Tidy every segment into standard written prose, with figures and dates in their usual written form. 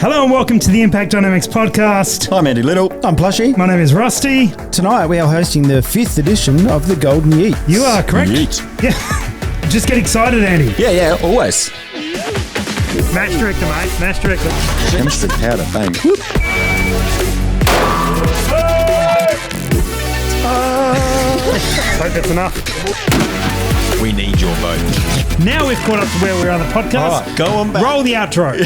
Hello and welcome to the Impact Dynamics podcast. I'm Andy Little. I'm Plushy. My name is Rusty. Tonight we are hosting the 5th edition of the Golden Yeets. You are correct. Yeet. Yeah. Just get excited, Andy. Yeah, always. Match director, mate. Match director. Chemistry powder, bang. Hope that's enough. We need your vote. Now we've caught up to where we are on the podcast. All right, go on back. Roll the outro.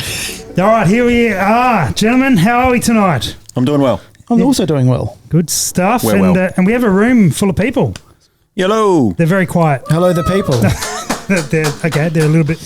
All right, here we are. Gentlemen, how are we tonight? I'm doing well. I'm also doing well. Good stuff. We're and well. And we have a room full of people. Hello. They're very quiet. Hello, the people. They're a little bit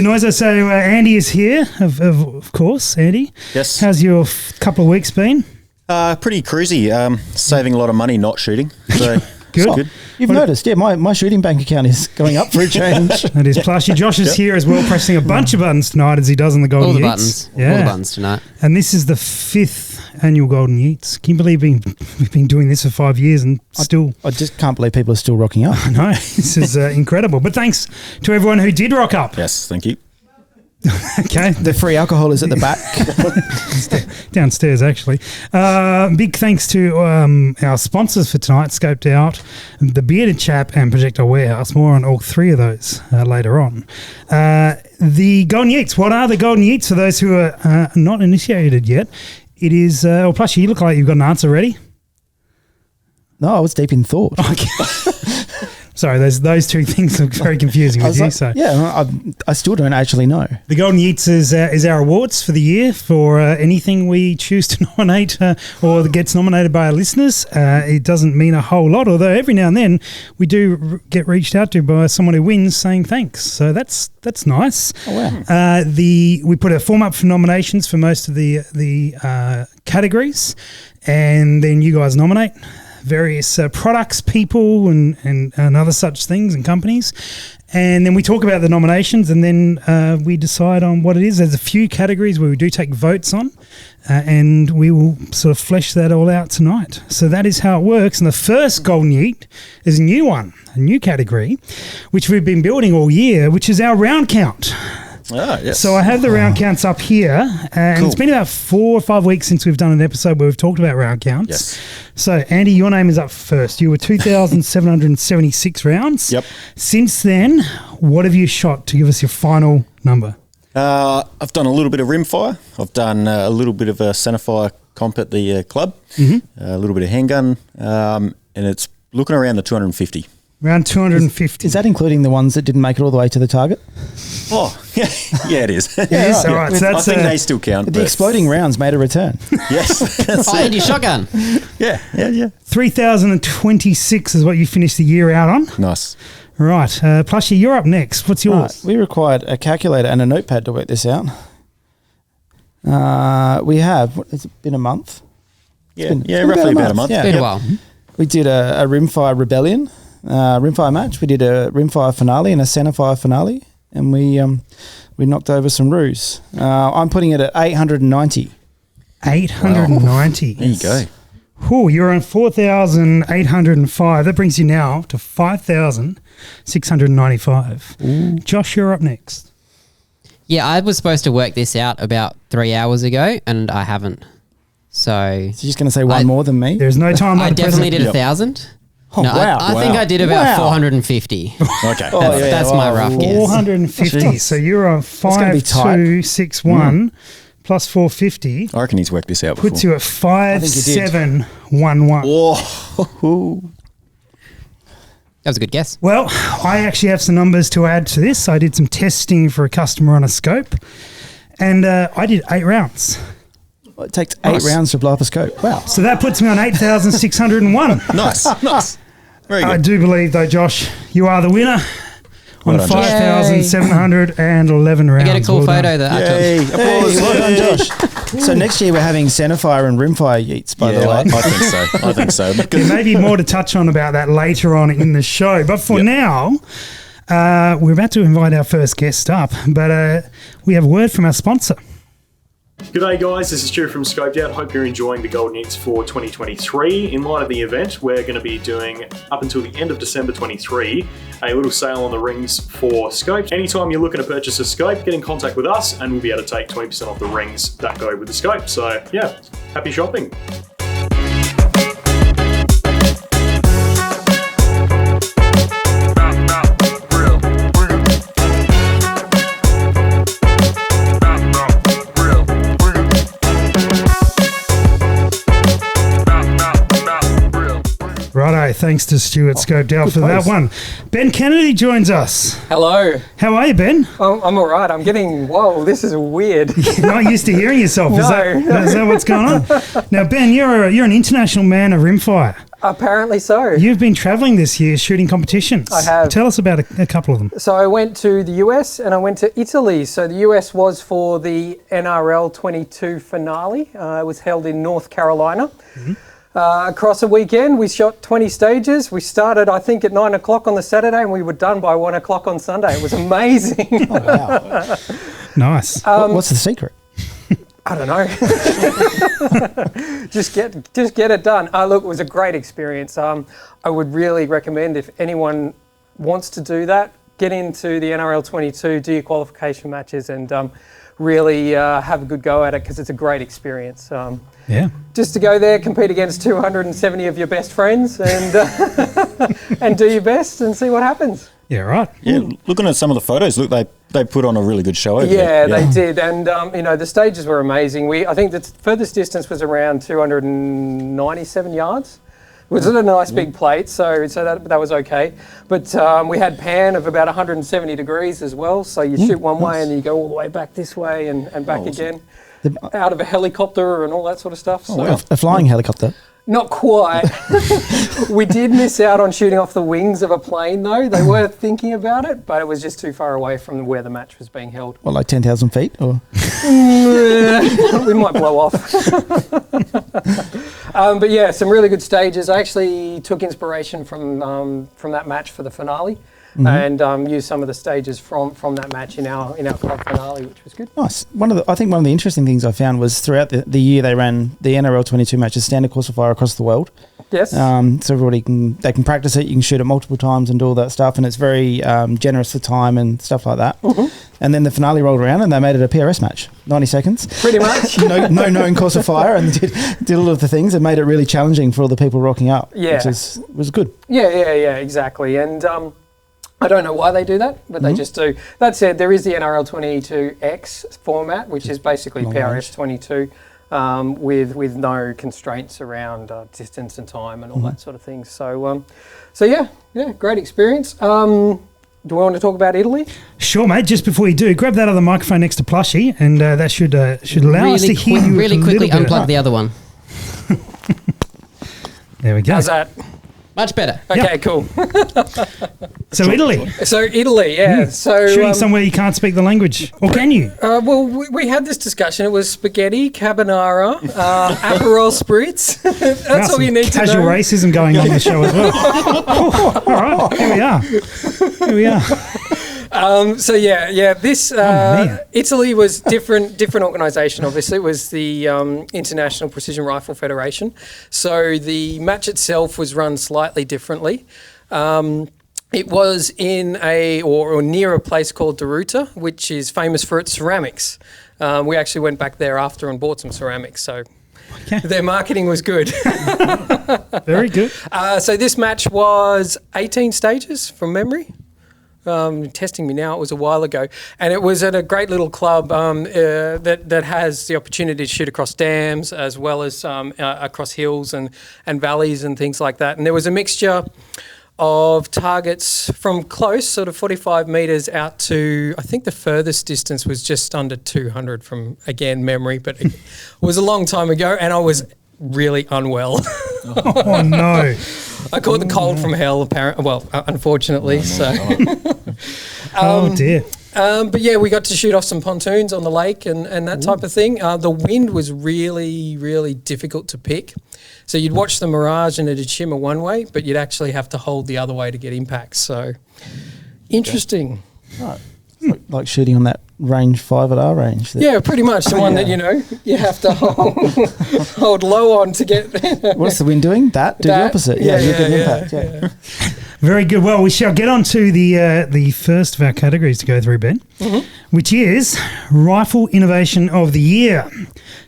noisy. So Andy is here, of course. Andy. Yes. How's your couple of weeks been? Pretty cruisy. Saving a lot of money not shooting. So Good. it's good. You've noticed, my shooting bank account is going up for a change. That is Plushy. Josh is here as well, pressing a bunch of buttons tonight as he does on the Golden All the Yeets. buttons. Yeah. All the buttons tonight. And this is the 5th annual Golden Yeets. Can you believe we've been doing this for 5 years and still... I just can't believe people are still rocking up. No, this is incredible. But thanks to everyone who did rock up. Yes, thank you. Okay. The free alcohol is at the back. Downstairs, actually. Big thanks to our sponsors for tonight, Scoped Out, The Bearded Chap and Projectile Warehouse. More on all three of those later on. The Golden Yeets. What are the Golden Yeets for those who are not initiated yet? It is, Plush, you look like you've got an answer ready. No, I was deep in thought. Okay. Sorry, those two things look very confusing with you. Yeah, I still don't actually know. The Golden Yeets is our awards for the year for anything we choose to nominate or that gets nominated by our listeners. It doesn't mean a whole lot, although every now and then we do get reached out to by someone who wins saying thanks. So that's nice. Oh, wow. We put a form up for nominations for most of the categories, and then you guys nominate various products, people, and other such things and companies. And then we talk about the nominations, and then we decide on what it is. There's a few categories where we do take votes on, and we will sort of flesh that all out tonight. So that is how it works. And the first Golden Yeet is a new one, a new category, which we've been building all year, which is our round count. Ah, yes. So I have the round counts up here, and Cool. It's been about 4 or 5 weeks since we've done an episode where we've talked about round counts. Yes. So, Andy, your name is up first. You were 2,776 rounds. Yep. Since then, what have you shot to give us your final number? I've done a little bit of rimfire. I've done a little bit of a centerfire comp at the club, a little bit of handgun, and it's looking around the 250. Around 250. Is that including the ones that didn't make it all the way to the target? Oh, yeah, it is. It is? All right. So I that's think they still count. The but- exploding rounds made a return. Yes. That's Oh, it. Andy, shotgun. Yeah. 3,026 is what you finished the year out on. Nice. Right. Plushy, you're up next. What's yours? Right, we required a calculator and a notepad to work this out. We have, it's been a month. Yeah, It's been roughly about a month. Yeah. Been a while. We did a rimfire rebellion, rimfire match. We did a rimfire finale and a centerfire finale, and we knocked over some roos. I'm putting it at 890. 890. There you go. Whew, you're on 4,805. That brings you now to 5,695. Josh, you're up next. Yeah, I was supposed to work this out about 3 hours ago, and I haven't. So So you're just going to say one more than me? There's no time I like the definitely present. did 1,000. Oh, No, wow. I think I did about Wow. 450. Okay. Oh, yeah, That's my rough guess. 450. Jeez. So you're on gonna be tight. 5,261 plus 450 I reckon he's worked this out before. puts you at think you did. 5,711. Oh, That was a good guess. Well, I actually have some numbers to add to this. I did some testing for a customer on a scope, and I did 8 rounds. Well, it takes 8 rounds to blow up a scope. Wow. So that puts me on 8,601. nice. Very I good. do believe, though, Josh, you are the winner on Well done, Josh. 5,711 rounds. I get a cool Well done. photo that I Yay. took. Applause. Well done, Josh. So next year we're having centerfire and rimfire yeets, by the Yeah, way. I think so. There may be more to touch on about that later on in the show. But for now, we're about to invite our first guest up. But we have a word from our sponsor. G'day guys, this is Stu from Scoped Out. Hope you're enjoying the Golden Yeets for 2023. In light of the event, we're going to be doing, up until the end of December 23, a little sale on the rings for Scoped. Anytime you're looking to purchase a scope, get in contact with us and we'll be able to take 20% off the rings that go with the scope. So yeah, happy shopping. Righto, thanks to Stuart Scoped Out for that one. Ben Kennedy joins us. Hello. How are you, Ben? I'm all right. I'm getting, whoa, this is weird. You're not used to hearing yourself. No. Is that what's going on? Now, Ben, you're an international man of rimfire. Apparently so. You've been travelling this year shooting competitions. I have. Tell us about a couple of them. So I went to the US and I went to Italy. So the US was for the NRL 22 finale. It was held in North Carolina. Mm-hmm. Across a weekend, we shot 20 stages. We started, I think, at 9 o'clock on the Saturday and we were done by 1 o'clock on Sunday. It was amazing. Oh, wow. Nice. What's the secret? I don't know. just get it done. Look, it was a great experience. I would really recommend if anyone wants to do that, get into the NRL 22, do your qualification matches and really have a good go at it because it's a great experience. Yeah. Just to go there, compete against 270 of your best friends and and do your best and see what happens. Yeah, right. Yeah, looking at some of the photos, look, they put on a really good show over there. Yeah, they did. And, the stages were amazing. I think the furthest distance was around 297 yards. It was a nice big plate, so that was okay. But we had pan of about 170 degrees as well. So you shoot one way and then you go all the way back this way and back again. Out of a helicopter and all that sort of stuff. Oh, wow. A flying helicopter? Not quite. We did miss out on shooting off the wings of a plane though. They were thinking about it, but it was just too far away from where the match was being held. What, like 10,000 feet? Or? We might blow off. But yeah, some really good stages. I actually took inspiration from that match for the finale. Mm-hmm. And use some of the stages from that match in our club finale, which was good. Nice. I think one of the interesting things I found was throughout the year they ran the NRL 22 matches, standard course of fire across the world. Yes. So everybody can practice it. You can shoot it multiple times and do all that stuff, and it's very generous for time and stuff like that. Mm-hmm. And then the finale rolled around and they made it a PRS match, 90 seconds. Pretty much. no known course of fire, and did all of the things and made it really challenging for all the people rocking up. Yeah. Which was good. Yeah, exactly. And I don't know why they do that, but they just do. That said, there is the NRL 22X format, which is basically PRS 22 with no constraints around distance and time and all that sort of thing. So yeah, great experience. Do we want to talk about Italy? Sure, mate. Just before you do, grab that other microphone next to Plushie, and that should allow us to hear you really quickly. Unplug the other one. There we go. How's that? Much better. Okay, cool. So Italy. Yeah. So shooting somewhere you can't speak the language, or can you? Well, we had this discussion. It was spaghetti, carbonara, Aperol spritz. That's all you need to know. Casual racism going on the show as well. All right, here we are. This Italy was different organisation. Obviously, it was the International Precision Rifle Federation. So the match itself was run slightly differently. It was in or near a place called Deruta, which is famous for its ceramics. We actually went back there after and bought some ceramics. So. Okay. Their marketing was good. Very good. So this match was 18 stages from memory. Testing me now, it was a while ago, and it was at a great little club that has the opportunity to shoot across dams as well as across hills and valleys and things like that. And there was a mixture of targets from close, sort of 45 metres out to, I think the furthest distance was just under 200 from, again, memory, but it was a long time ago and I was really unwell. Oh, no. I caught the cold from hell, unfortunately. Oh, dear. But yeah, we got to shoot off some pontoons on the lake and that type of thing. The wind was really, really difficult to pick. So you'd watch the mirage and it'd shimmer one way, but you'd actually have to hold the other way to get impacts. So interesting. Right. Like shooting on that range 5 at our range. Yeah, pretty much the one that you have to hold low on to get. What's the wind doing? Do the opposite. Yeah, you get impact. Yeah. Very good. Well, we shall get on to the first of our categories to go through, Ben, which is Rifle Innovation of the Year.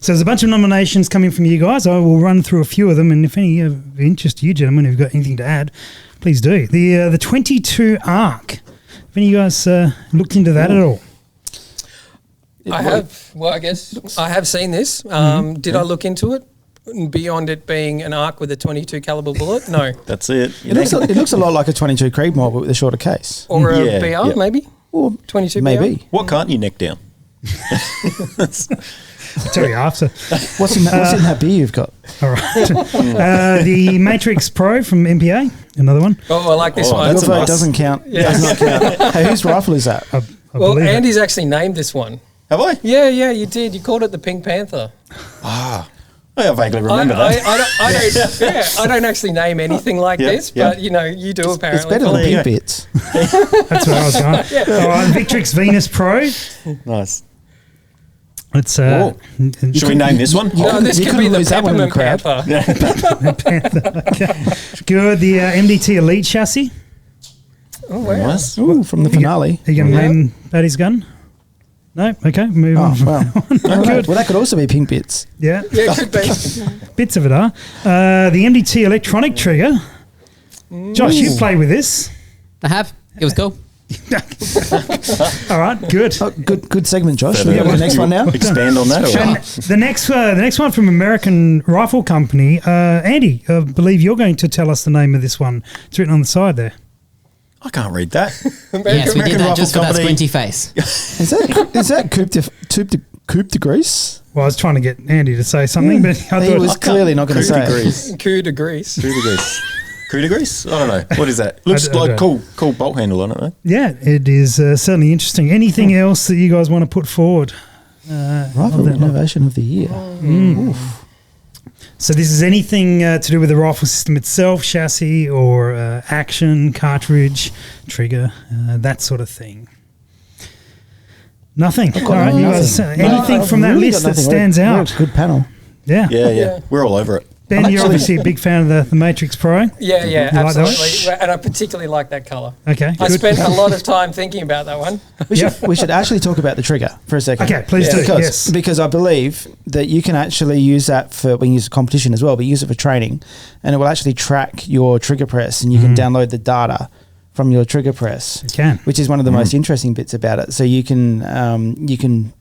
So there's a bunch of nominations coming from you guys. I will run through a few of them, and if any of interest to you gentlemen have got anything to add, please do. The 22 ARC. Have any of you guys looked into that at all? I have. Well, I guess I have seen this. Did I look into it? Beyond it being an ARC with a 22 caliber bullet? No. That's it. It looks a lot like a 22 Creedmoor, but with a shorter case. Or a BR, maybe? Or 22 maybe. BR? What can't you neck down? I'll tell you after. What's in that beer you've got? All right. The Matrix Pro from MPA, another one. Oh, I like this one. Your vote doesn't count. Does not count. Hey, whose rifle is that? I Well, believe it. Andy's actually named this one. Have I? Yeah, you did. You called it the Pink Panther. I vaguely remember that. I don't actually name anything like this, but you do apparently. It's better than There you Pink go. Bits. That's where I was going. All right, Victrix Venus Pro. Nice. It's Should we name this one? No, this You could be couldn't the lose that one in the Peppermint crowd. Panther. good. The MDT Elite chassis. Oh, wow. Nice. Ooh, from the finale. Are you going to name Paddy's gun? No? Okay, move on. Oh, wow. Good. Well, that could also be Pink Bits. Yeah, Yeah, it could be. bits of it are. The MDT electronic trigger. Josh, you played with this. I have. It was cool. All right, good. Oh, good segment, Josh. Should we go to the next one now? Expand on that. And the next one from American Rifle Company. Andy, I believe you're going to tell us the name of this one. It's written on the side there. I can't read that. Yes, we did that Rifle just for that Company. squinty face. Is that Coupe de Grease? Well, I was trying to get Andy to say something, but I He thought was clearly not going to Coup say de it. Grease. Coup de Grease. Coup de Grease. Coup de Grease? I don't know. What is that? Looks I like don't- cool bolt handle on it, though. yeah, it is certainly interesting. Anything else that you guys want to put forward? Rifle Innovation of the Year. Oof. So this is anything to do with the rifle system itself, chassis or action, cartridge, trigger, that sort of thing. Nothing. All right, you guys, anything I've from that really list got that nothing. stands We're out? a good panel. Yeah. Yeah. We're all over it. Ben, you're obviously a big fan of the Matrix Pro. Yeah, You like that one? absolutely. And I particularly like that colour. Okay, I good. spent a lot of time thinking about that one. We should actually talk about the trigger for a second. Okay, please do. Yes. Because I believe that you can actually use that for when you use a competition as well, but use it for training, and it will actually track your trigger press, and you can download the data from your trigger press. It can. Which is one of the most interesting bits about it. So you can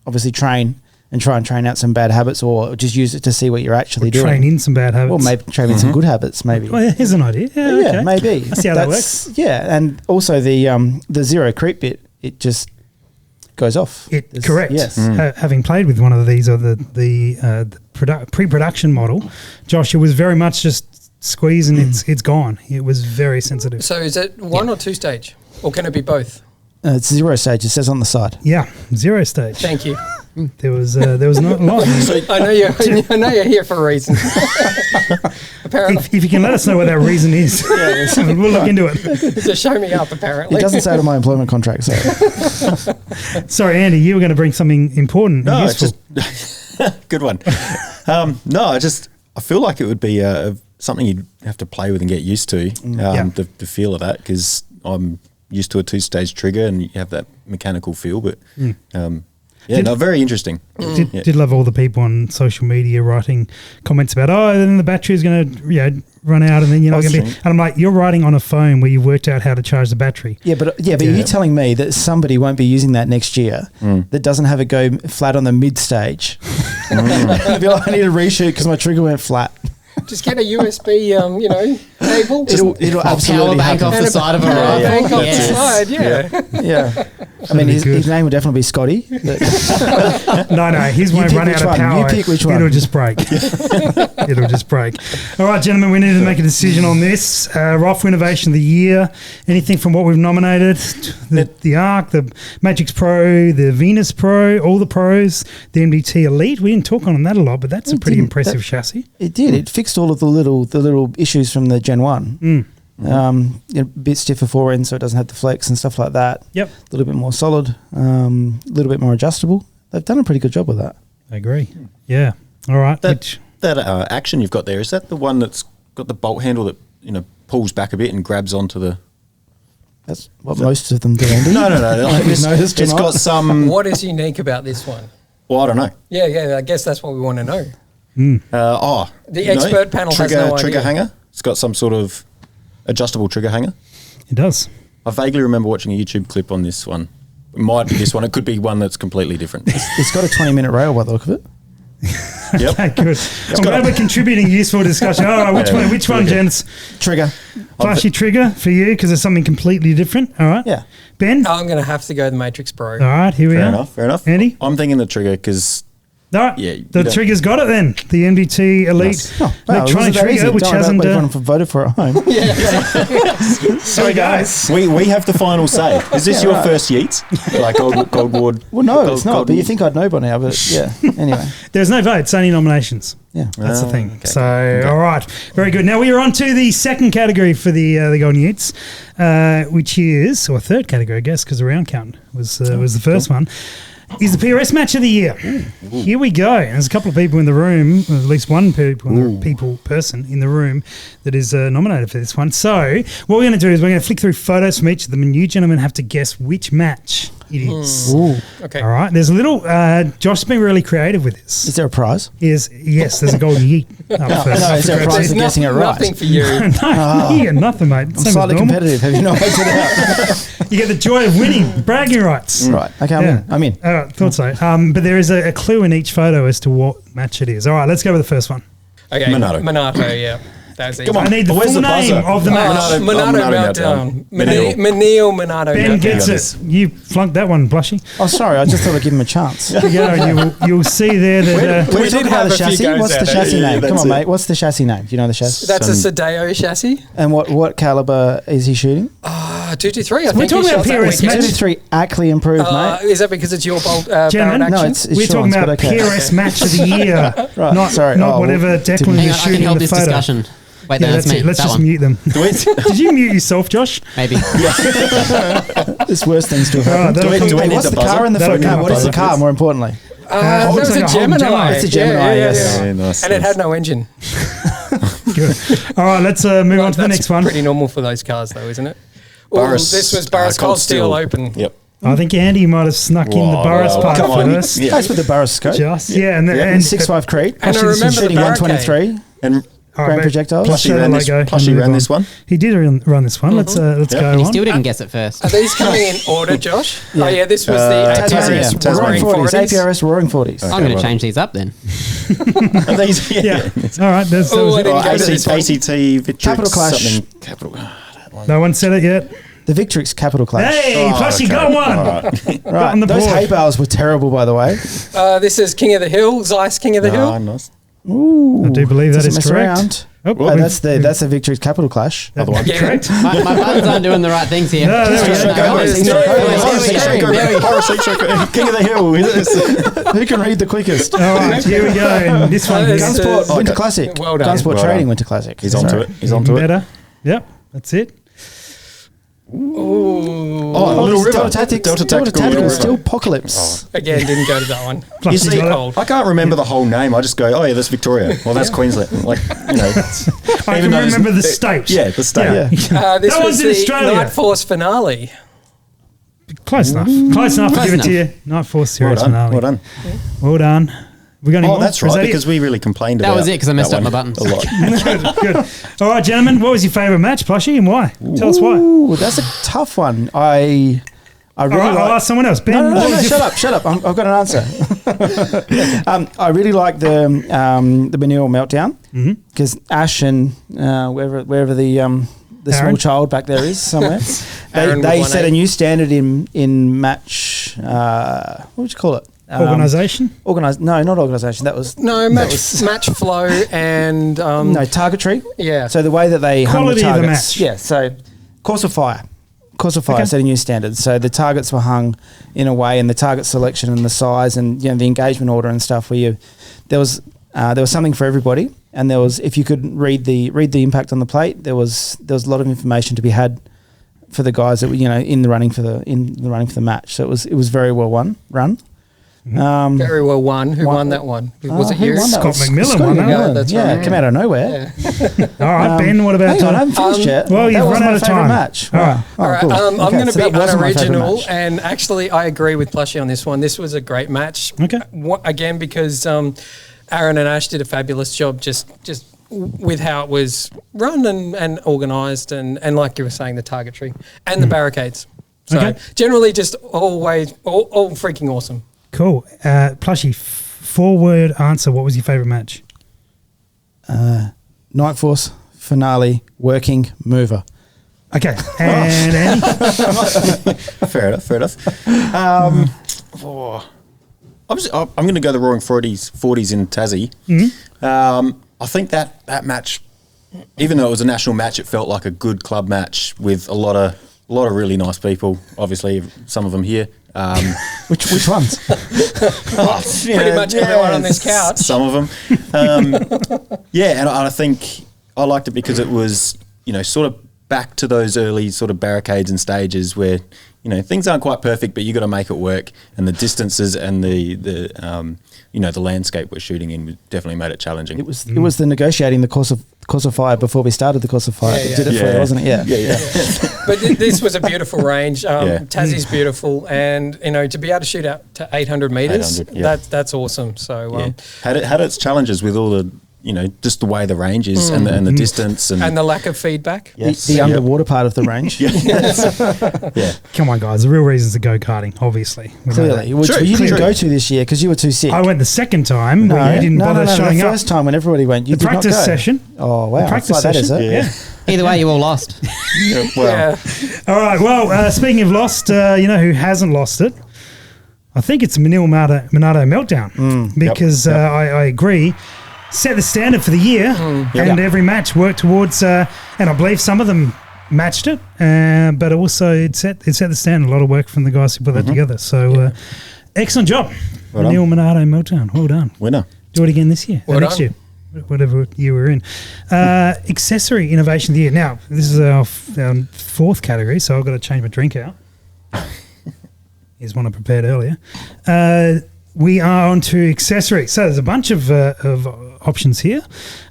obviously train and try and train out some bad habits, or just use it to see what you're actually doing. Train in some bad habits. Well, maybe train in some good habits, maybe. Well, here's an idea. Yeah, Yeah, okay. maybe. I see how that works. Yeah, and also the zero creep bit, it just goes off. Correct. Yes. Having played with one of these or the pre-production model, Josh, it was very much just squeeze and it's gone. It was very sensitive. So is it one or two stage? Or can it be both? It's zero stage. It says on the side. Yeah, zero stage. Thank you. There was not a lot. I know you're here for a reason. Apparently. If you can let us know what that reason is, we'll look into it. To show me up, apparently. It doesn't say it on my employment contract, so Sorry, Andy, you were going to bring something important and No, it's useful. just good one. I feel like it would be something you'd have to play with and get used to. The feel of that, because I'm used to a two-stage trigger and you have that mechanical feel. But very interesting. Did love all the people on social media writing comments about, then the battery is going to run out and then you're not going to be. And I'm like, you're writing on a phone where you've worked out how to charge the battery. but you're telling me that somebody won't be using that next year that doesn't have it go flat on the mid stage. They'll be like, I need to reshoot because my trigger went flat. Just get a USB, cable. It'll Power absolutely bank happen. off the side of a Power rifle. bank on the Yes. side, Yeah. I mean, his name will definitely be Scotty. No, his You won't pick run which out of one. power. You pick which one. It'll just break. It'll just break. All right, gentlemen, we need to make a decision on this. Rifle Innovation of the Year. Anything from what we've nominated? The ARC, the Matrix Pro, the Venus Pro, all the pros, the MDT Elite. We didn't talk on that a lot, but that's a pretty impressive chassis. It did. It fixed all of the little issues from the Gen 1. A bit stiffer forend, so it doesn't have the flex and stuff like that. Yep. A little bit more solid, a little bit more adjustable. They've done a pretty good job with that. I agree. Yeah. All right. That action you've got there, is that the one that's got the bolt handle that pulls back a bit and grabs onto the? That's what most of them do, Andy. No. It's got some. What is unique about this one? Well, I don't know. Yeah. I guess that's what we want to know. The you know, expert panel has no trigger idea. hanger. It's got some sort of adjustable trigger hanger. It does. I vaguely remember watching a YouTube clip on this one. It might be this one. It could be one that's completely different. It's got a 20-minute rail by the look of it. Yep. Okay, good. I'm glad we're contributing useful discussion. All right, which one, gents? Trigger. Flashy trigger for you because it's something completely different. All right. Yeah. Ben? I'm going to have to go the Matrix Pro. All right, here we are. Fair enough. Andy? I'm thinking the trigger because All right. Yeah, the trigger's got it then. The MDT Elite Nice. electronic trigger, which hasn't. Everyone voted for it at home. Sorry, guys. we have the final say. Is this your first Yeets? Like Gold Ward? Well, no, it's not. But you think I'd know by now. But yeah. Anyway. There's no votes, only nominations. Yeah. That's the thing. Okay. So, all right. Very good. Now we are on to the second category for the Golden Yeets, which is, or third category, I guess, because the round count was the first one, is the PRS Match of the Year. Here we go. And there's a couple of people in the room, or at least one person in the room that is nominated for this one. So what we're going to do is we're going to flick through photos from each of them, and you gentlemen have to guess which match it is. Ooh. Okay. All right. There's a little. Josh's been really creative with this. Is there a prize? Yes, there's a Golden Yeet up first. No, is there a prize for guessing it right? Nothing for you. No, you get nothing, mate. I'm slightly competitive. Have you not worked it out? You get the joy of winning, bragging rights. Right. Okay, I'm in. All right, thought so. But there is a clue in each photo as to what match it is. All right, let's go with the first one. Okay. Monato. Yeah. That's easy. Come on. I need the Where's full the name buzzer? of the match. Monato Meltdown. Menil Monato Ben Meltdown. gets this. it. You flunked that one, Blushy. Oh, sorry. I just thought I'd give him a chance. You'll see there that. Can we We talk did about have the a few chassis? goes What's at the it. chassis name? Come that's on, it. mate. What's the chassis name? Do you know the chassis? That's a Sadeo chassis. And what caliber is he shooting? 223. I We're think talking he about shot that PRS weekend. match. 223 Ackley improved, mate. Is that because it's your bolt barrel Gentlemen, action? No, it's we're talking Sean's, about but okay. PRS Match of the Year, Right, not sorry. not Oh, whatever well, Declan Hang is on, I can shooting in help the this photo. discussion. Wait, Yeah, no, that's that's me. it. Let's That just one. mute them. Did you mute yourself, Josh? Maybe. There's worse things to have All right, happened. that'll we- come- do we Wait, need what's the the car buzzer? in the That'll photo? come No, up, what is the buzzer, car, please. more importantly? That looks was like a a Gemini. Gemini. It's a Gemini, yes. Yeah, nice. And it had no engine. Good. All right, let's move on to the That's next one. pretty normal for those cars, though, isn't it? Burris, This was Burris Cold Steel Open. Yep. I think Andy might have snuck in the Whoa, Burris well, part come on. first. Yeah. That's with the Burris scope. Just and 6.5 Creed. And I remember the shooting barricade. 123. And All Grand mate, projectiles. let's Plushy show the ran this. logo Plushy and move ran on. this one. He did run this one. Let's go And he on. still didn't guess it first. Are these coming in order, Josh? Oh, yeah, this was the Tasmania. APRS Roaring Roaring 40s. 40s. APRS Roaring 40s. I'm going to well. change these up then. Are these- Yeah. All right. That Oh, was I it. didn't go to this one. ACT, Victrix, Capital Clash. something. Capital. No one said it yet. The Victrix Capital Clash. Hey, Plushy got one. Right. on the Those board. hay bales were terrible, by the way. This is King of the Hill, Zeiss King of the Hill. Nice. Ooh. I do believe that Doesn't is mess correct. around. Oh, Oh, that's the Victrix Capital Clash. Other one. Yeah. correct. My buttons aren't doing the right things here. No, there we go. Go on, There we go. King of the Hill. Who can read the quickest? All right, here we go. And this one This is is- Gunsport Winter Okay. Classic. Well done. Gunsport Well Trading done. Winter Classic. He's onto Sorry. it. He's onto it. better. Yep, that's it. Ooh. Oh, Little River. Delta Tactics. Delta Tactical Little Steel River. Apocalypse. Again, didn't go to that one. You Plushy see, got it. cold. I can't remember the whole name. I just go, oh yeah, that's Victoria. Well, that's Queensland. Like, you know. I even can though it's- remember the state. Yeah, the state. Yeah. This That was one's in the Australia. Night Force finale. Close enough. Close enough. I'll give it to you. Night Force Well Series done. finale. Well done. Well done. We got any Oh, more? that's Or is right, that because we really complained That about was it, 'cause I messed that up my one buttons. a lot. it? Good. All right, gentlemen. What was your favourite match, Plushy, and why? Tell us why. Ooh, that's a tough one. I All really right, I'll like. ask someone else. Ben, No, what was your shut up. I've got an answer. I really like the Manure Meltdown because Ash and wherever the small Aron? child back there is somewhere, Aron they with set 1-8. a new standard in match. What would you call it? organisation? No, not organisation. That was No, match flow and no targetry. yeah. So the way that they hung Quality the of the targets, match. yeah. So Course of Fire Okay. set a new standard. So the targets were hung in a way, and the target selection and the size, and the engagement order and stuff. There was There was something for everybody, and there was, if you could read the impact on the plate, there was a lot of information to be had for the guys that were, in the running for the match. So it was very well run. Very well won. Who won that one? Was it you? Scott McMillan won that one. That's yeah, right. it came out of nowhere. Yeah. All right, Ben, what about Hang on, I haven't finished yet. well, you've That was run my out of favourite time. match. All right. Oh, All right, cool. I'm Okay, going to so be that wasn't my favourite unoriginal, match. and actually, I agree with Plushy on this one. This was a great match. Okay. Again, because Aaron and Ash did a fabulous job just with how it was run and organised, and like you were saying, the targetry and the barricades. So Okay. generally, just always all freaking awesome. Cool. Plushy, 4-word answer. What was your favourite match? Night Force, finale, working, mover. Okay. And Andy? Fair enough. I'm going to go the Roaring 40s in Tassie. I think that match, even though it was a national match, it felt like a good club match with a lot of really nice people. Obviously, some of them here. Which ones? Pretty much everyone on this couch. Some of them. And I think I liked it because it was, sort of back to those early sort of barricades and stages where, things aren't quite perfect, but you got to make it work. And the distances and the landscape we're shooting in definitely made it challenging. It was the negotiating the course of fire before we started the course of fire. Yeah, It did it for you, wasn't it? Yeah. But this was a beautiful range. Tassie's beautiful, and to be able to shoot out to 800 meters, 800, yeah. that's awesome. So had its challenges with all the just the way the range is and the distance and the lack of feedback. yes. The underwater part of the range. Come on, guys. The real reason's to go karting, obviously. We know Clearly, that. which True, you didn't true. go to this year because you were too sick. I went the second time where you didn't bother showing the up. first time when everybody went, you The did not practice go. session. Oh wow, practice it's like that, is session. it? Yeah. Either way, you all lost. Well, All right. Well, speaking of lost, who hasn't lost it? I think it's Manil Monado Meltdown because I agree. Set the standard for the year, and every match worked towards. And I believe some of them matched it, but also it set the standard. A lot of work from the guys who put that together. So, excellent job, Well Manil Monado Meltdown. Well done. winner. Do it again this year. Well next done. year. Whatever year we're in. Accessory innovation of the year. Now, this is our fourth category, so I've got to change my drink out. Here's one I prepared earlier. We are on to accessories. So there's a bunch of options here.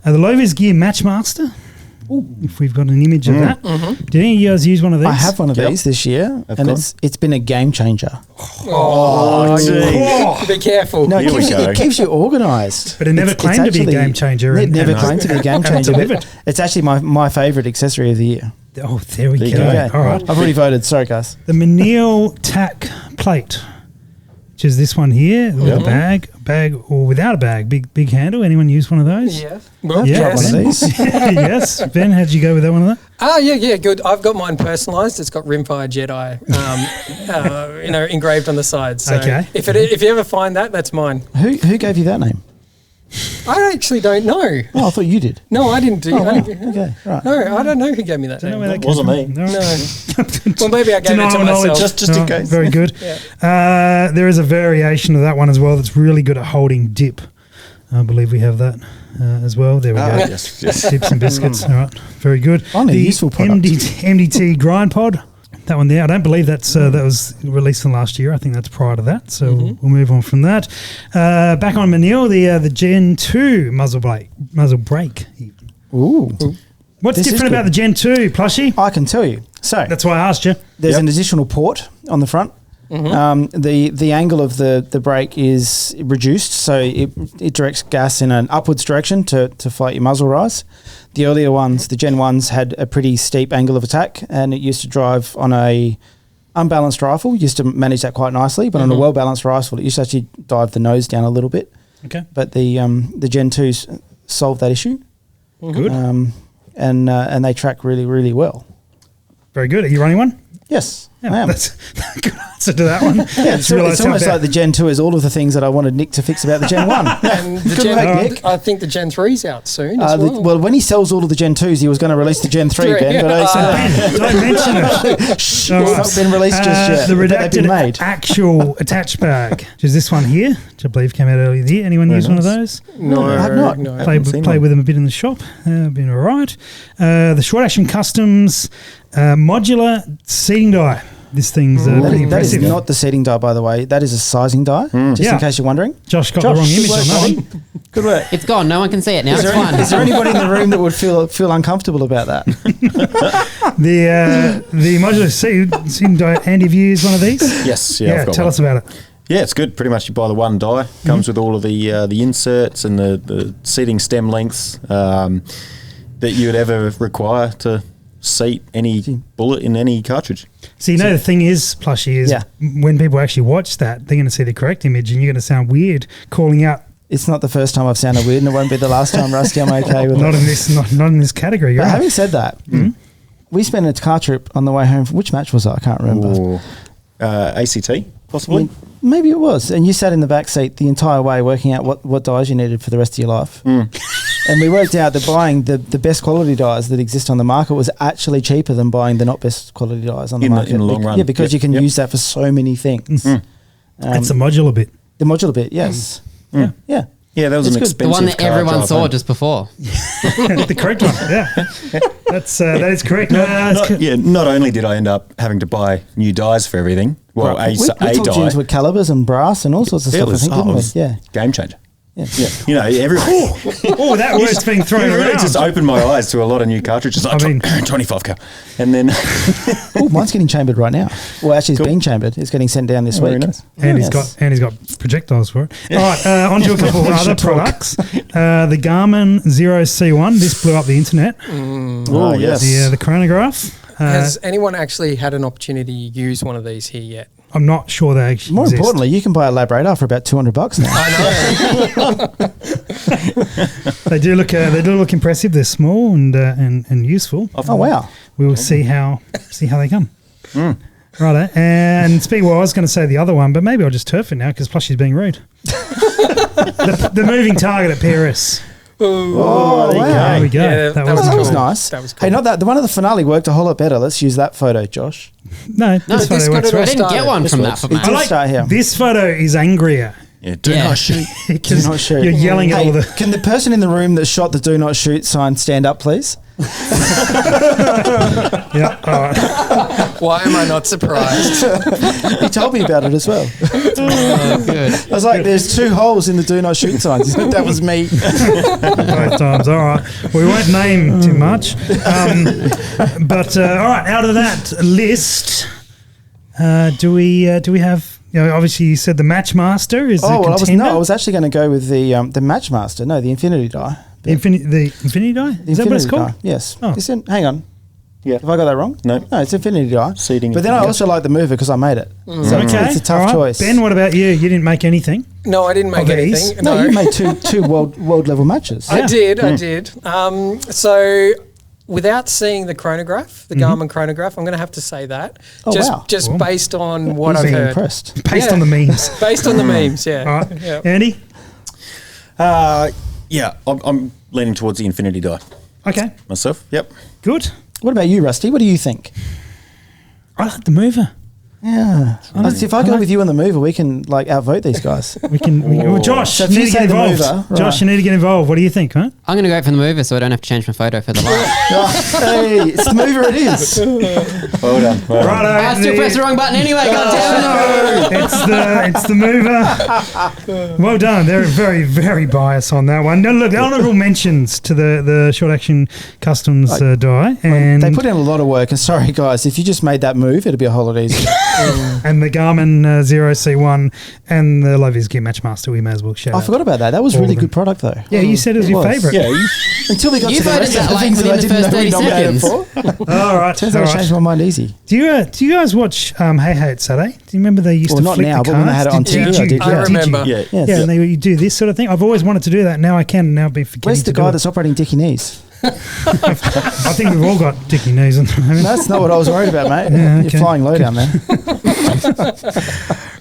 The Lovis Gear Matchmaster. If we've got an image of that. Did any of you guys use one of these? I have one of Yep. these this year, Of and course. it's been a game changer. Be careful. No, Here we go. it keeps you organised. But it never claimed to be a game changer. It and- never and- claimed to be a game haven't changer. But delivered. it's actually my favourite accessory of the year. Oh, there we There you go. go. Okay. All right. I've already voted. Sorry, guys. The Manil Tack Plate, which is this one here with a bag or without a bag. Big handle. Anyone use one of those? Yes. Well, Yeah, Tried one of Ben. these. Yes. Ben, how'd you go with that one of that? Yeah, good. I've got mine personalised. It's got Rimfire Jedi, engraved on the side. So Okay. if you ever find that, that's mine. Who gave you that name? I actually don't know. Oh, I thought you did. No, I didn't do. Oh, I wow. didn't- Okay, right. No, I don't know who gave me that Don't know name. where that Wasn't came me. from. No. Well, maybe I gave it to Denial myself. knowledge. Just in case. Very good. There is a variation of that one as well that's really good at holding dip. I believe we have that as well. There we go. Yes. Dips and biscuits. All right. Very good. Only a useful product. MDT Grind Pod. That one there. I don't believe that was released in last year. I think that's prior to that. So we'll move on from that. Back on Manil, the Gen 2 muzzle brake. Ooh. What's This is different about good. the Gen 2, Plushie? I can tell you. So That's why I asked you. there's Yep. an additional port on the front. The angle of the brake is reduced, so it directs gas in an upwards direction to fight your muzzle rise. The earlier ones, the Gen 1s, had a pretty steep angle of attack, and it used to drive on a unbalanced rifle, used to manage that quite nicely, but on a well-balanced rifle, it used to actually dive the nose down a little bit. Okay. But the Gen 2s solved that issue, Good. and they track really, really well. Very good. Are you running one? Yes, Yeah, I am. that's a good answer. answer to that one. Yeah, it's almost like the Gen 2 is all of the things that I wanted Nick to fix about the Gen 1. And the Good Gen, work, Nick. I think the Gen 3's out soon as well. Well, when he sells all of the Gen 2s, he was going to release the Gen 3, Ben. But Ben, don't mention it. Shh, it's not been released just yet. The but they've been redacted made. actual attach bag, which is this one here, which I believe came out earlier this year. Anyone use one of those? No, I have not. No. Play with them a bit in the shop. Been all right. The Short Action Customs modular seating die. This thing's pretty That is impressive. not the seating die, by the way. That is a sizing die, just Yeah. in case you're wondering. Josh got the wrong image on that one. Good work. It's gone. No one can see it now. It's fine. Is there anybody in the room that would feel uncomfortable about that? The modular seating die. Andy, have you used one of these? Yes, yeah, I've got tell one. us about it. Yeah, it's good. Pretty much you buy the one die. Comes with all of the inserts and the seating stem lengths that you would ever require to seat any bullet in any cartridge. So the thing is, Plushy, is when people actually watch that, they're going to see the correct image and you're going to sound weird calling out. It's not the first time I've sounded weird, and it won't be the last time, Rusty. I'm okay with Not it. in this, not in this category. But Right? having said that, we spent a car trip on the way home. Which match was it? I can't remember. Or ACT, possibly. Maybe it was. And you sat in the back seat the entire way working out what dies you needed for the rest of your life. And we worked out that buying the best quality dies that exist on the market was actually cheaper than buying the not best quality dies on the market. In the long run. Yeah, because you can use that for so many things. It's a modular bit. The modular bit, yes. Yeah. Yeah, that was It's an good. expensive The one that car everyone drive saw home. just before. The correct one. Yeah, that is correct. Not only did I end up having to buy new dies for everything, well, We a talked you die, into it, calibers and brass and all sorts of it stuff, was, I think, didn't we? Yeah. game changer. Yeah. You know, Oh, that word's being thrown it really around. just opened my eyes to a lot of new cartridges. Like I mean- 25 cal. And then Oh, mine's getting chambered right now. Well, actually, it's being chambered. It's getting sent down this very week. nice. And Yes. he's got projectiles for it. All right, on to a couple of other products. The Garmin Zero C1. This blew up the internet. Oh, yes. The chronograph. Has anyone actually had an opportunity to use one of these here yet? I'm not sure they actually More exist. importantly, you can buy a Labrador for about $200 now. They do look impressive. They're small and useful. Oh, wow. We will see how they come. Right, and speaking, well, I was going to say the other one, but maybe I'll just turf it now because Plushy's being rude. the moving target at PRS. Oh, wow. There we go. Yeah, that Oh, was that was cool. nice. That was cool. Hey, not that. The one at the finale worked a whole lot better. Let's use that photo, Josh. No, this this photo got works it I well. didn't get one from that for It Matt. did start here. This photo is angrier Yeah, do Yeah. not shoot. because Do not shoot. you're yelling at Hey, all the. can the person in the room that shot the "Do Not Shoot" sign stand up, please? Yeah, all right. Why am I not surprised? He told me about it as well. Oh, good. I was like, "There's 2 holes in the "Do Not Shoot" signs." He said, that was me. Both times. All right. We won't name too much. But all right. Out of that list, do we have? Obviously, you said the Matchmaster is Oh, a well, contender. I was actually going to go with the Matchmaster. No, the Infinity Die. the Infinity Die. The Is that what it's Infinity called? Die. Yes. Oh. Hang on. Yeah. Have I got that wrong? No. No, it's Infinity Die. Seating. But then I also like the mover because I made it. So Okay. it's a tough all right. choice. Ben, what about you? You didn't make anything. No, I didn't make Of these? anything. no, you made two world level matches. I Yeah. did. So without seeing the chronograph, the Garmin chronograph, I'm going to have to say that. Oh, just wow. just Cool. based on what He's I've being heard. impressed. Based Yeah. on the memes. Based on the memes, yeah. All right. Yeah. Andy? Yeah, I'm leaning towards the Infinity Die Okay. myself. Yep. Good. What about you, Rusty? What do you think? I like the mover. Yeah. If I go with you on the mover, we can outvote these guys. We can. Well, Josh, So if you you need to say get the involved. mover, right. Josh, you need to get involved. What do you think, huh? I'm going to go for the mover so I don't have to change my photo for the live. Hey, it's the mover. It is. Well done. Well done. Righto. I still pressed the wrong button anyway, goddammit. It's the mover. Well done. They're very, very biased on that one. Now, look, honourable mentions to the Short Action Customs die. And They put in a lot of work. And sorry, guys, if you just made that move, it'd be a whole lot easier. and the Garmin Zero C1 and the Lovies Gear Matchmaster, we may as well shout I out. forgot about that. That was All really of them. good product, though. Yeah, you said it was your favourite. Yeah, Until we got You to the voted rest that of the like things that I within the didn't know first we 30 nominated seconds. for. All right. Turns all out I right. changed my mind easy. Do you guys watch Hey Hey It's Saturday? Do you remember they used Well, to not flip now, the but when cards? they had it on TV, I did, I yeah. remember. Yeah. Yes. Yeah, and you do this sort of thing. I've always wanted to do that. Now I can. Now I've been forgetting Where's the to do guy it. that's operating Dicky Knees? I think we've all got dicky knees. That's not what I was worried about, mate. Yeah, okay. You're flying low down there.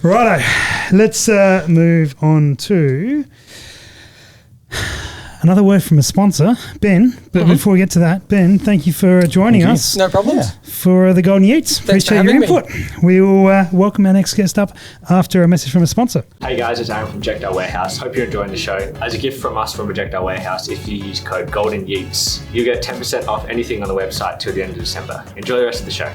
Righto, let's move on to another word from a sponsor, Ben. But before we get to that, Ben, thank you for joining us. No problem. For the Golden Yeets. Thanks for Appreciate your having me. input. We will welcome our next guest up after a message from a sponsor. Hey guys, it's Aron from Projectile Warehouse. Hope you're enjoying the show. As a gift from us from Projectile Warehouse, if you use code Golden Yeets, you get 10% off anything on the website till the end of December. Enjoy the rest of the show.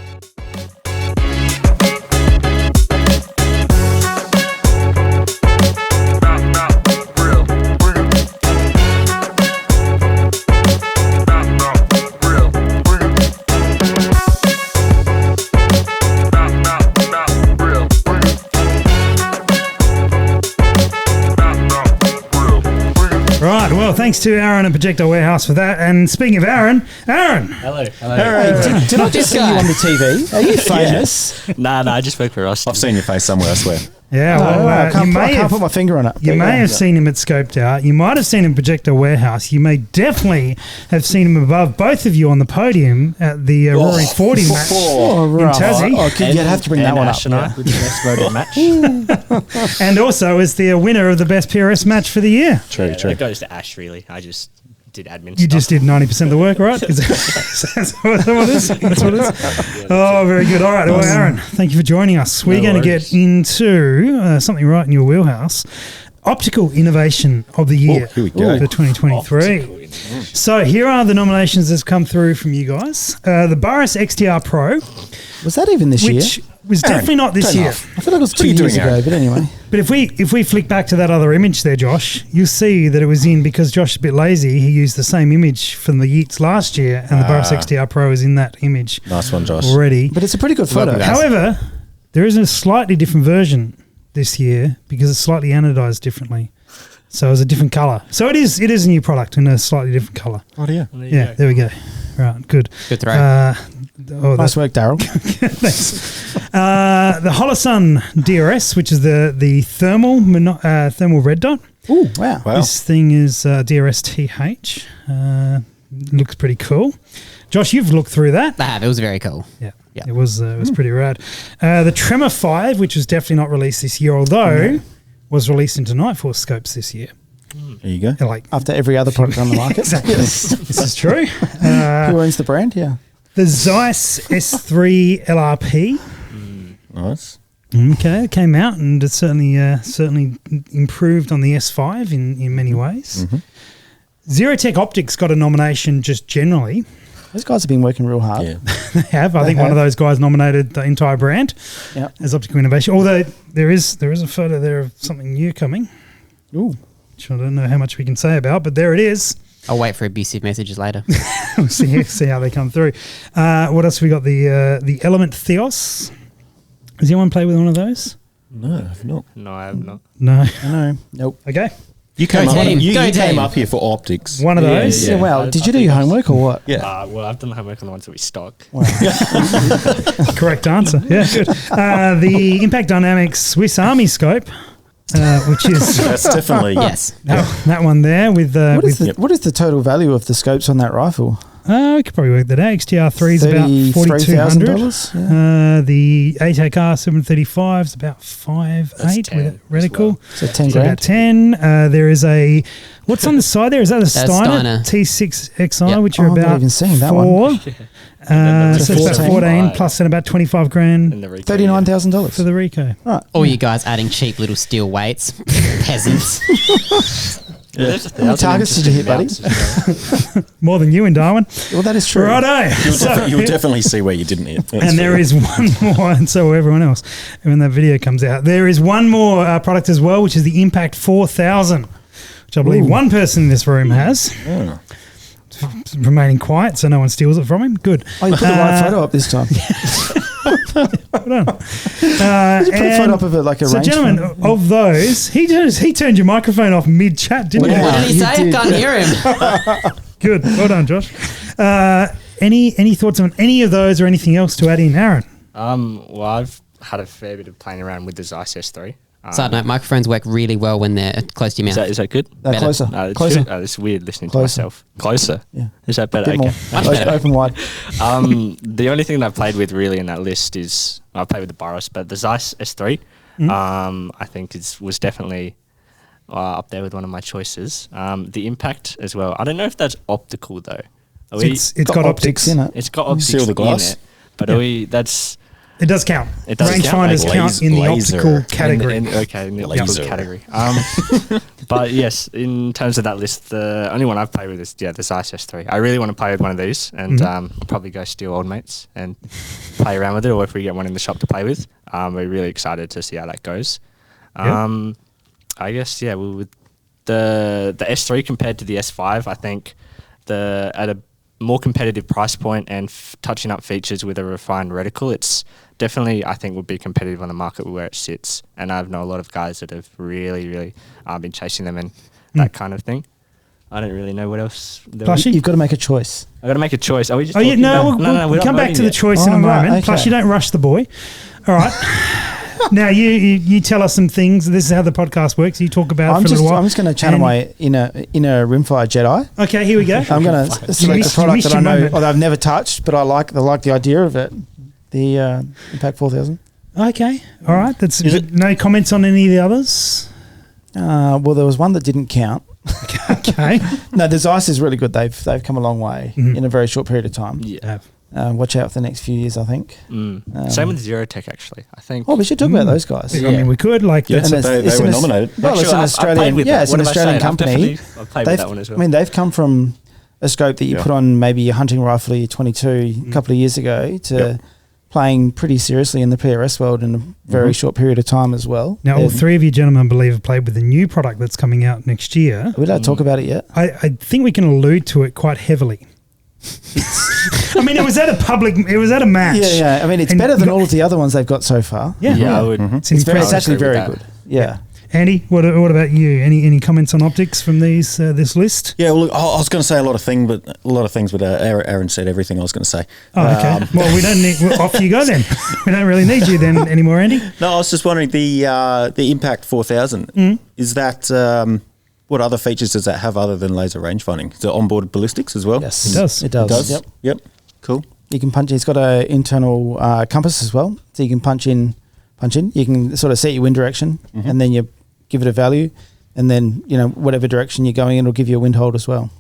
Right, well, thanks to Aron and Projectile Warehouse for that. And speaking of Aron, Hello. Did I just see you on the TV? Are you famous? Nah, I just work for Ross. I've seen your face somewhere, I swear. yeah, I you may can't have put my finger on it. You may have seen him at Scoped Out. You might have seen him at Projectile Warehouse. You may definitely have seen him above both of you on the podium at the Rory 40 match in Tassie. You'd have to bring that one up. Ash and I, with the best voted match. And also as the winner of the best PRS match for the year. True. That goes to Ash, really. I just did admin You stuff. just did 90% of the work, right? Is that what it is? That's what it is? Oh, very good. All right. Well, Aron, thank you for joining us. We're going to get into something right in your wheelhouse. Optical Innovation of the Year here we go. for 2023. So here are the nominations that's come through from you guys. The Burris XTR Pro, Was that even this year? which was definitely not this year. I feel like it was What 2 are you years doing, ago, Aron? but anyway. But if we flick back to that other image there, Josh, you'll see that it was in because Josh is a bit lazy. He used the same image from the Yeets last year, and the Burris XTR Pro is in that image Nice one, Josh. already. But it's a pretty good photo. Welcome, guys. However, there is a slightly different version this year because it's slightly anodized differently. So it's a different color. So it is a new product in a slightly different color. Oh, yeah. Yeah, there we go. Right, good. Good throw. Nice work, Daryl. Thanks. The Holosun DRS, which is the thermal red dot. Ooh, wow. Wow. This thing is DRS TH. Looks pretty cool. Josh, you've looked through that. I have. It was very cool. Yeah, Yeah. it was pretty rad. The Tremor 5, which was definitely not released this year, although was released into Nightforce scopes this year. There you go. Like After every other product on the market. exactly, this is true. Who owns the brand? Yeah. The Zeiss S3 LRP. Nice. Okay, it came out and it certainly improved on the S5 in many ways. Zerotech Optics got a nomination just generally. Those guys have been working real hard. Yeah. They have. I think one of those guys nominated the entire brand Yep. as optical innovation. Although there is a photo there of something new coming, Ooh. which I don't know how much we can say about, but there it is. I'll wait for abusive messages later. We'll see how they come through. What else have we got? The Element Theos. Has anyone played with one of those? No, I've not. No, I have not. No. No. Nope. Okay. You came, Go up, team. you, Go you came team. up here for optics. One of Yeah, those. Yeah, wow. Did you do your homework or what? Yeah. Well, I've done the homework on the ones that we stock. Correct answer. Yeah, good. The Impact Dynamics Swiss Army Scope, which is That's definitely. Yes. that one there with What is the total value of the scopes on that rifle? we could probably work that out. XTR3 is about $4,200. $33,000. Yeah. The ATAC 735 is about 5.8 10 with as reticle. well. So 10 So about grand. 10. There is a what's on the side there? Is that a Steiner Steiner. T6XI, Yep. which are Oh, I'm not about even seeing that 4. one. So it's about 14 plus then about 25 grand And the Rico, $39,000 for the Rico. Right. All you guys adding cheap little steel weights. Peasants. Yeah, there's How many targets did you hit, buddy? More than you in Darwin. Well, that is true. Righto. You'll definitely see where you didn't hit. That's And there true. is one more, and so will everyone else when that video comes out. There is one more product as well, which is the Impact 4000, which I believe one person in this room has. Oh. Remaining quiet so no one steals it from him. Good. Oh, you put the right photo up this time. Hold on. Put a photo up of it like a So, range. gentlemen, of those, he turned your microphone off mid-chat, didn't Wow. he? What did he You say? did. Can't hear him. Good. Well done, Josh. Any thoughts on any of those or anything else to add in, Aron? Well, I've had a fair bit of playing around with the Zeiss S3. Side note, microphones work really well when they're close to your mouth. Is that good? Better. Closer. Closer. Closer. It's weird listening Closer. to myself. Closer. Yeah. Is that better? Bit more. Okay. Open wide. The only thing that I've played with really in that list is I played with the Boros, but the Zeiss S3, I think was definitely up there with one of my choices. The Impact as well. I don't know if that's optical though. It's got optics in it. It's got optics seal the glass. in it, but It does count. It does Rangefinders count. count in the Laser. optical category. in the optical Laser. category. But yes, in terms of that list, the only one I've played with is the Zeiss S3. I really want to play with one of these, and I'll probably go steal old mates and play around with it, or if we get one in the shop to play with. We're really excited to see how that goes. I guess with the S3 compared to the S5, I think at a more competitive price point and touching up features with a refined reticle, it's definitely, I think, would be competitive on the market where it sits. And I know a lot of guys that have really, really been chasing them and that kind of thing. I don't really know what else. Plushie? You've got to make a choice. I've got to make a choice. Are we just Oh, yeah, talking no, about- we'll we're not come back voting to the yet. choice in a right, moment. Plus, okay. you don't rush the boy. All right. Now, you tell us some things. This is how the podcast works. You talk about it for a little while. I'm just going to channel my inner Rimfire Jedi. Okay, here we go. I'm going to select missed- a product you that I missed know, your moment. or that I've never touched, but I like the idea of it. The Impact 4000. Okay, all right. That's no comments on any of the others. Well, there was one that didn't count. Okay. No, the Zeiss is really good. They've come a long way in a very short period of time. Yeah. Watch out for the next few years, I think. Same with Zerotech, actually. I think. Oh, we should talk about those guys. I mean, we could like Yeah, that. so And they it's were an- nominated. Well, it's an I've Australian. played with Yeah, that. it's What an have I Australian said? company. I've played with that one as well. I mean, they've come from a scope that you put on maybe a hunting rifle or 22 a couple of years ago to playing pretty seriously in the PRS world in a very short period of time as well. Now, all And three of you gentlemen, I believe, have played with the new product that's coming out next year. Are we allowed to talk about it yet? I think we can allude to it quite heavily. I mean, it was at a match. Yeah. I mean, it's And better than you got- all of the other ones they've got so far. Yeah, I would. It's It's impressive. actually agree with very that. good. Yeah. Andy, what about you? Any comments on optics from this list? Yeah, well, look, I was going to say a lot of things, but Aaron said everything I was going to say. Oh, okay. Well, we don't need. Well, off you go then. We don't really need you then anymore, Andy. No, I was just wondering the Impact 4000 is that what other features does that have other than laser rangefinding? Is it onboard ballistics as well? Yes. It does. It does. Yep. Cool. You can punch. It's got an internal compass as well, so you can punch in. You can sort of set your wind direction, and then you give it a value, and then whatever direction you're going in, it'll give you a wind hold as well.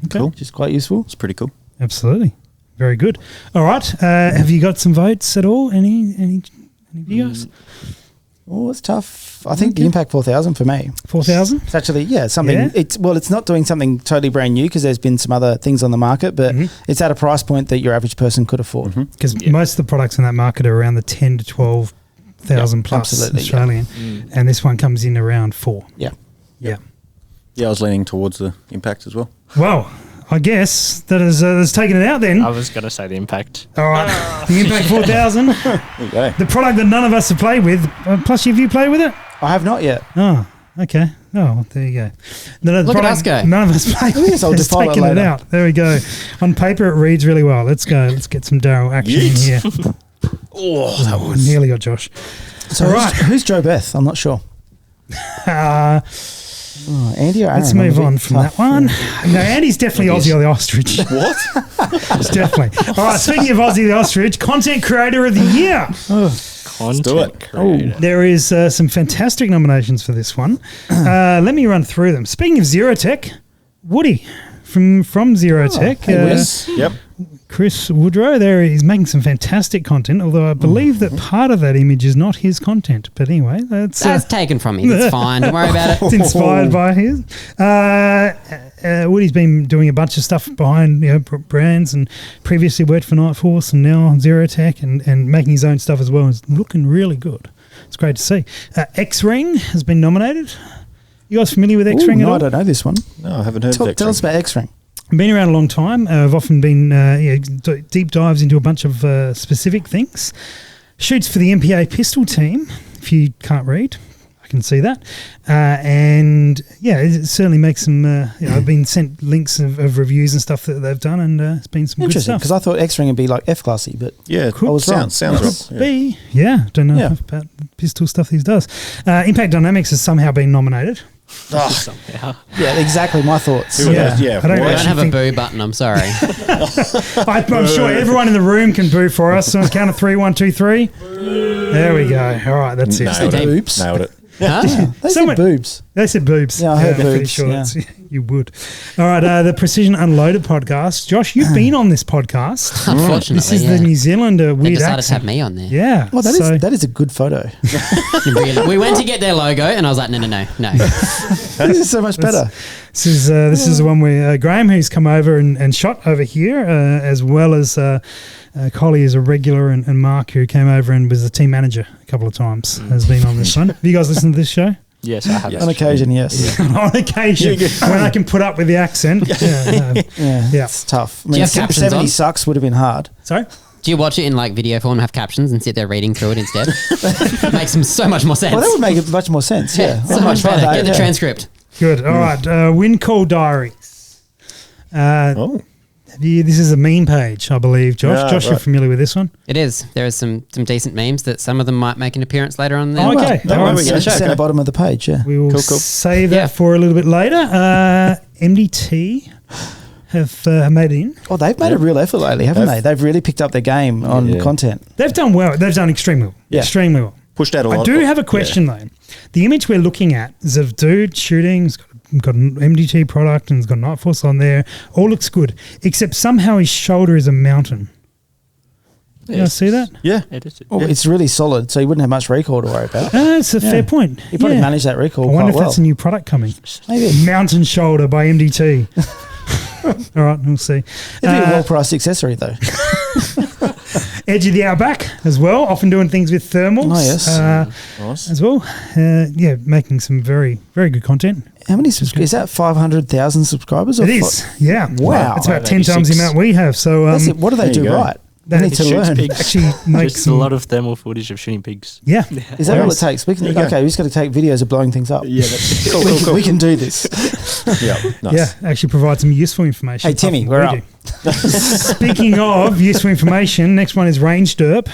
Okay. Cool. Which is quite useful. It's pretty cool. Absolutely. Very good. All right. Have you got some votes at all? Any of you guys? Oh, it's tough. I think the Impact 4000 for me. 4,000? It's actually something. Yeah? It's not doing something totally brand new because there's been some other things on the market, but it's at a price point that your average person could afford. Because most of the products in that market are around the 10 to 12,000 plus absolutely, Australian, and this one comes in around 4. Yeah. Yeah. Yeah, I was leaning towards the Impact as well. Well, I guess that has taken it out then. I was going to say the Impact. All right. The Impact 4000, There you go. the product that none of us have played with. Plus, have you played with it? I have not yet. Oh, okay. Oh, there you go. The Look at us go. None of us played with Yes, I'll has defile it taken it later. out. There we go. On paper, it reads really well. Let's go. Let's get some Darryl action in here. Oh, nearly got Josh. So All right. who's Joe Beth? I'm not sure. Andy or Aaron? Let's move I'm a on bit from tough. that one. No, Andy's definitely Aussie or the Ostrich. What? It's definitely. All right, speaking of Aussie the Ostrich, Content Creator of the Year. Content do it. creator. There is some fantastic nominations for this one. Let me run through them. Speaking of Zerotech, Woody from Zerotech. Yep. Chris Woodrow there is making some fantastic content, although I believe that part of that image is not his content. But anyway, that's taken from me. That's fine. Don't worry about it. it's inspired by his. Woody's been doing a bunch of stuff behind brands and previously worked for Night Force and now Zerotech and making his own stuff as well. It's looking really good. It's great to see. X-Ring has been nominated. You guys familiar with X-Ring at No, all? I don't know this one. No, I haven't heard of that. Tell us about X-Ring. Been around a long time. I've often been deep dives into a bunch of specific things. Shoots for the MPA pistol team. If you can't read, can see that. And yeah, it certainly makes some. I've been sent links of reviews and stuff that they've done, and it's been some good Interesting, stuff. because I thought X-Ring would be like F-classy, but Yeah, I was wrong. sounds right. B, yeah, don't know Yeah. about pistol stuff these does. Impact Dynamics has somehow been nominated. Somehow. yeah, exactly my thoughts. Who knows? Yeah, I don't I don't actually have a think- boo button. I'm sorry. I'm sure everyone in the room can boo for us. So on the count of 3, 1, 2, 3. There we go. All right, that's it. Nailed it. Boobs. Nailed it. Huh? They Someone- said boobs. They said boobs. Yeah, I heard I'm pretty boobs, sure yeah. that's- you would. All right, the Precision Unloaded podcast. Josh, you've been on this podcast. Unfortunately, This is yeah. the New Zealander They weird decided to accent. have me on there. Yeah. Well, that is a good photo. We went to get their logo, and I was like, no. This is so much better. This is the one where Graham, who's come over and shot over here, as well as Collie is a regular, and Mark, who came over and was the team manager a couple of times, has been on this one. Have you guys listened to this show? Yes, I have. On occasion, yes. On occasion, when I can put up with the accent. Yeah. It's tough. I you mean, have captions 70 on? sucks would have been hard. Sorry? Do you watch it in like video form and have captions and sit there reading through it instead? Makes so much more sense. Well, that would make it much more sense. Yeah, so much try better. that, Get the yeah. transcript. Good. All right. Win Call Diaries. Oh, This is a meme page, I believe. Josh, Yeah, Josh, you're right. familiar with this one? It is. There are some decent memes that some of them might make an appearance later on. Oh, okay. That All right, one's we go. center bottom of the page, yeah. We will Cool. save that Yeah. for a little bit later. MDT have made it in. Oh, they've made a real effort lately, haven't they? They've really picked up their game on Yeah. content. They've done well. They've done extremely well. Yeah. Extremely well. pushed out a lot. I do have a question though. The image we're looking at is of dude shooting. He's got an MDT product and he's got Night Force on there. All looks good, except somehow his shoulder is a mountain. You guys see that? Yeah. It is. Oh, it's really solid, so you wouldn't have much recall to worry about. It's a fair point. You probably Yeah. manage that I recall wonder quite if well. that's a new product coming. Maybe. Mountain Shoulder by MDT. All right, we'll see. It'd be a well-priced accessory, though. Edge of the Outback as well, often doing things with thermals. Oh, yes. Nice. As well. Making some very, very good content. How many is that 500,000 subscribers? Or It is, yeah. Wow. It's about That'd 10 be times the 6. amount we have. So That's it. What do they there you do go. right? They That need to shoots learn. pigs. actually make Just a some... lot of thermal footage of shooting pigs. Yeah. Is that all it Yes. takes? We can, There you go. okay, we just got to take videos of blowing things up. Yeah, that's We can do this. Yeah. Nice. Yeah, actually provide some useful information. Hey, Timmy, apart we're from what we do. Speaking of useful information, next one is range derp.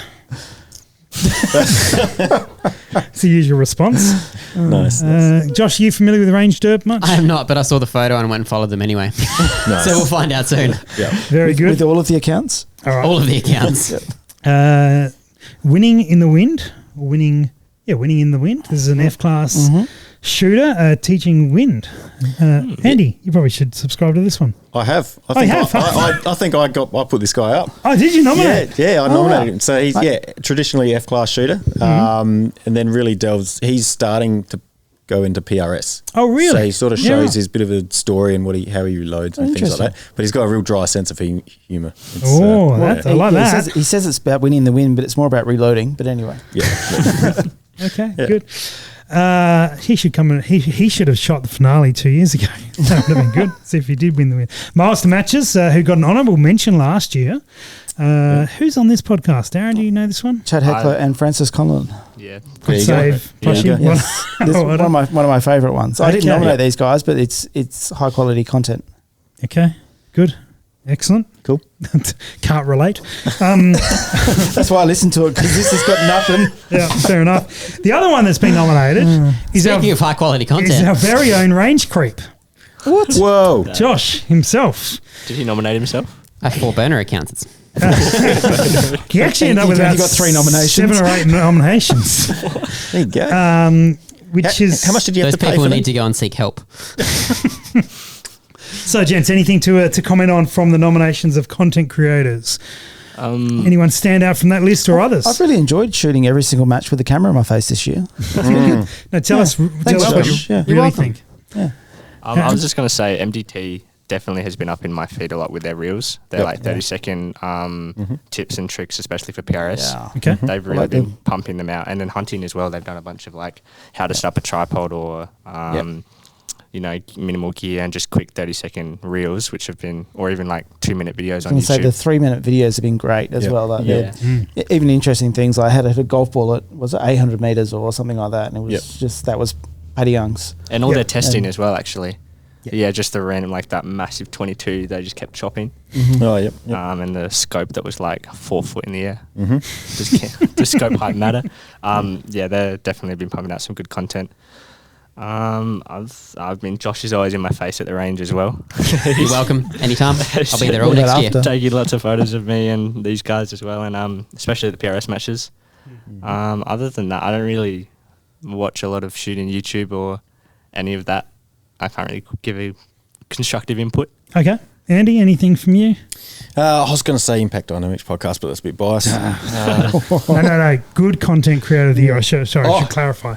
It's the usual response. Nice. Josh, are you familiar with range derp much? I am not, but I saw the photo and went and followed them anyway. Nice. So we'll find out soon. Yeah. Very good. With all of the accounts? All right. All of the accounts. Winning in the wind. Winning in the wind. This is an F-class shooter teaching wind. Andy, you probably should subscribe to this one. I have. Oh, you have? I think I put this guy up. Oh, did you nominate? Yeah, I nominated wow. him. So he's traditionally F-class shooter, and then really delves. He's starting to go into PRS. Oh, really? So he sort of Yeah, shows right. his bit of a story and how he reloads and things like that. But he's got a real dry sense of humour. I like that. He says it's about winning the win, but it's more about reloading. But anyway. Yeah. Okay, good. He should come in. He should have shot the finale 2 years ago. That would have been good. See if he did win the win. Miles to Matches, who got an honourable mention last year. Who's on this podcast? Aaron, do you know this one? Chad Heckler and Francis Conlon. Yeah. Good There you save. go. There you Poshy. go. Yes. This is one of my favourite ones. I didn't Okay. nominate these guys, but it's high quality content. Okay, good. Excellent. Cool. Can't relate. That's why I listened to it, because this has got nothing. Yeah, fair enough. The other one that's been nominated is Speaking of high quality is our content, very own range creep, What? Whoa. Josh himself. Did he nominate himself? I have 4 burner accounts. He actually ended up with He about got 3 nominations. 7 or 8 nominations, There you go. which is How much did you have Those to pay people for them? need to go and seek help. So, gents, anything to comment on from the nominations of content creators? Anyone stand out from that list or others? I've really enjoyed shooting every single match with the camera in my face this year. No, tell us Thanks, what Josh. you Yeah. really think. I was just going to say MDT definitely has been up in my feed a lot with their reels. They're like 30-second tips and tricks, especially for PRS. Yeah. Okay. They've really like been them. pumping them out. And then hunting as well, they've done a bunch of like how to set up a tripod or minimal gear and just quick 30-second reels, which have been, or even like 2-minute videos on I YouTube. was going to say the 3-minute videos have been great as well. Like even interesting things. I had a golf ball at, was it 800 meters or something like that, and it was that was Paddy Young's. And all their testing as well, actually. Yeah, just the random, like that massive 22 they just kept chopping. Oh, yep. And the scope that was like 4 foot in the air. Does scope height matter? They've definitely been pumping out some good content. Josh is always in my face at the range as well. You're welcome. Anytime. I'll be there all next year. Taking lots of photos of me and these guys as well, and especially the PRS matches. Other than that, I don't really watch a lot of shooting YouTube or any of that. I can't really give a constructive input. Okay. Andy, anything from you? I was going to say Impact Dynamics podcast, but that's a bit biased. No. Good content creator of the year. I should clarify.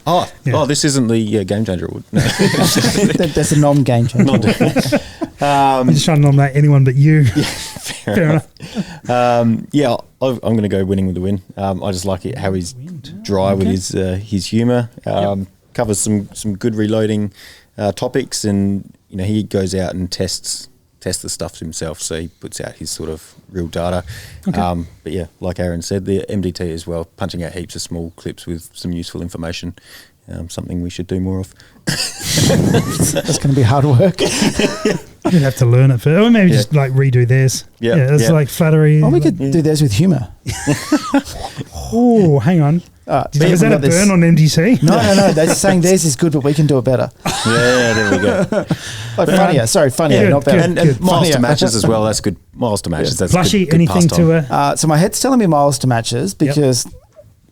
This isn't the Game Changer Award. No. That's a non-game changer. I'm just trying to nominate anyone but you. Fair enough. I'm going to go winning with the win. I just like it how he's dry with his humour. Covers some good reloading topics, and he goes out and tests the stuff himself, so he puts out his sort of real data. But yeah, like Aaron said, the MDT as well, punching out heaps of small clips with some useful information, something we should do more of. That's going to be hard work. You'd have to learn it first, or maybe just like redo theirs. It's like flattery. We could do theirs with humour. Oh, hang on. Is that a burn on MDT? No. They're saying theirs is good, but we can do it better. Yeah, there we go. Funnier, not better. And miles to matches as well. That's good. Miles to matches. That's Plushy, good anything to so my head's telling me miles to matches because.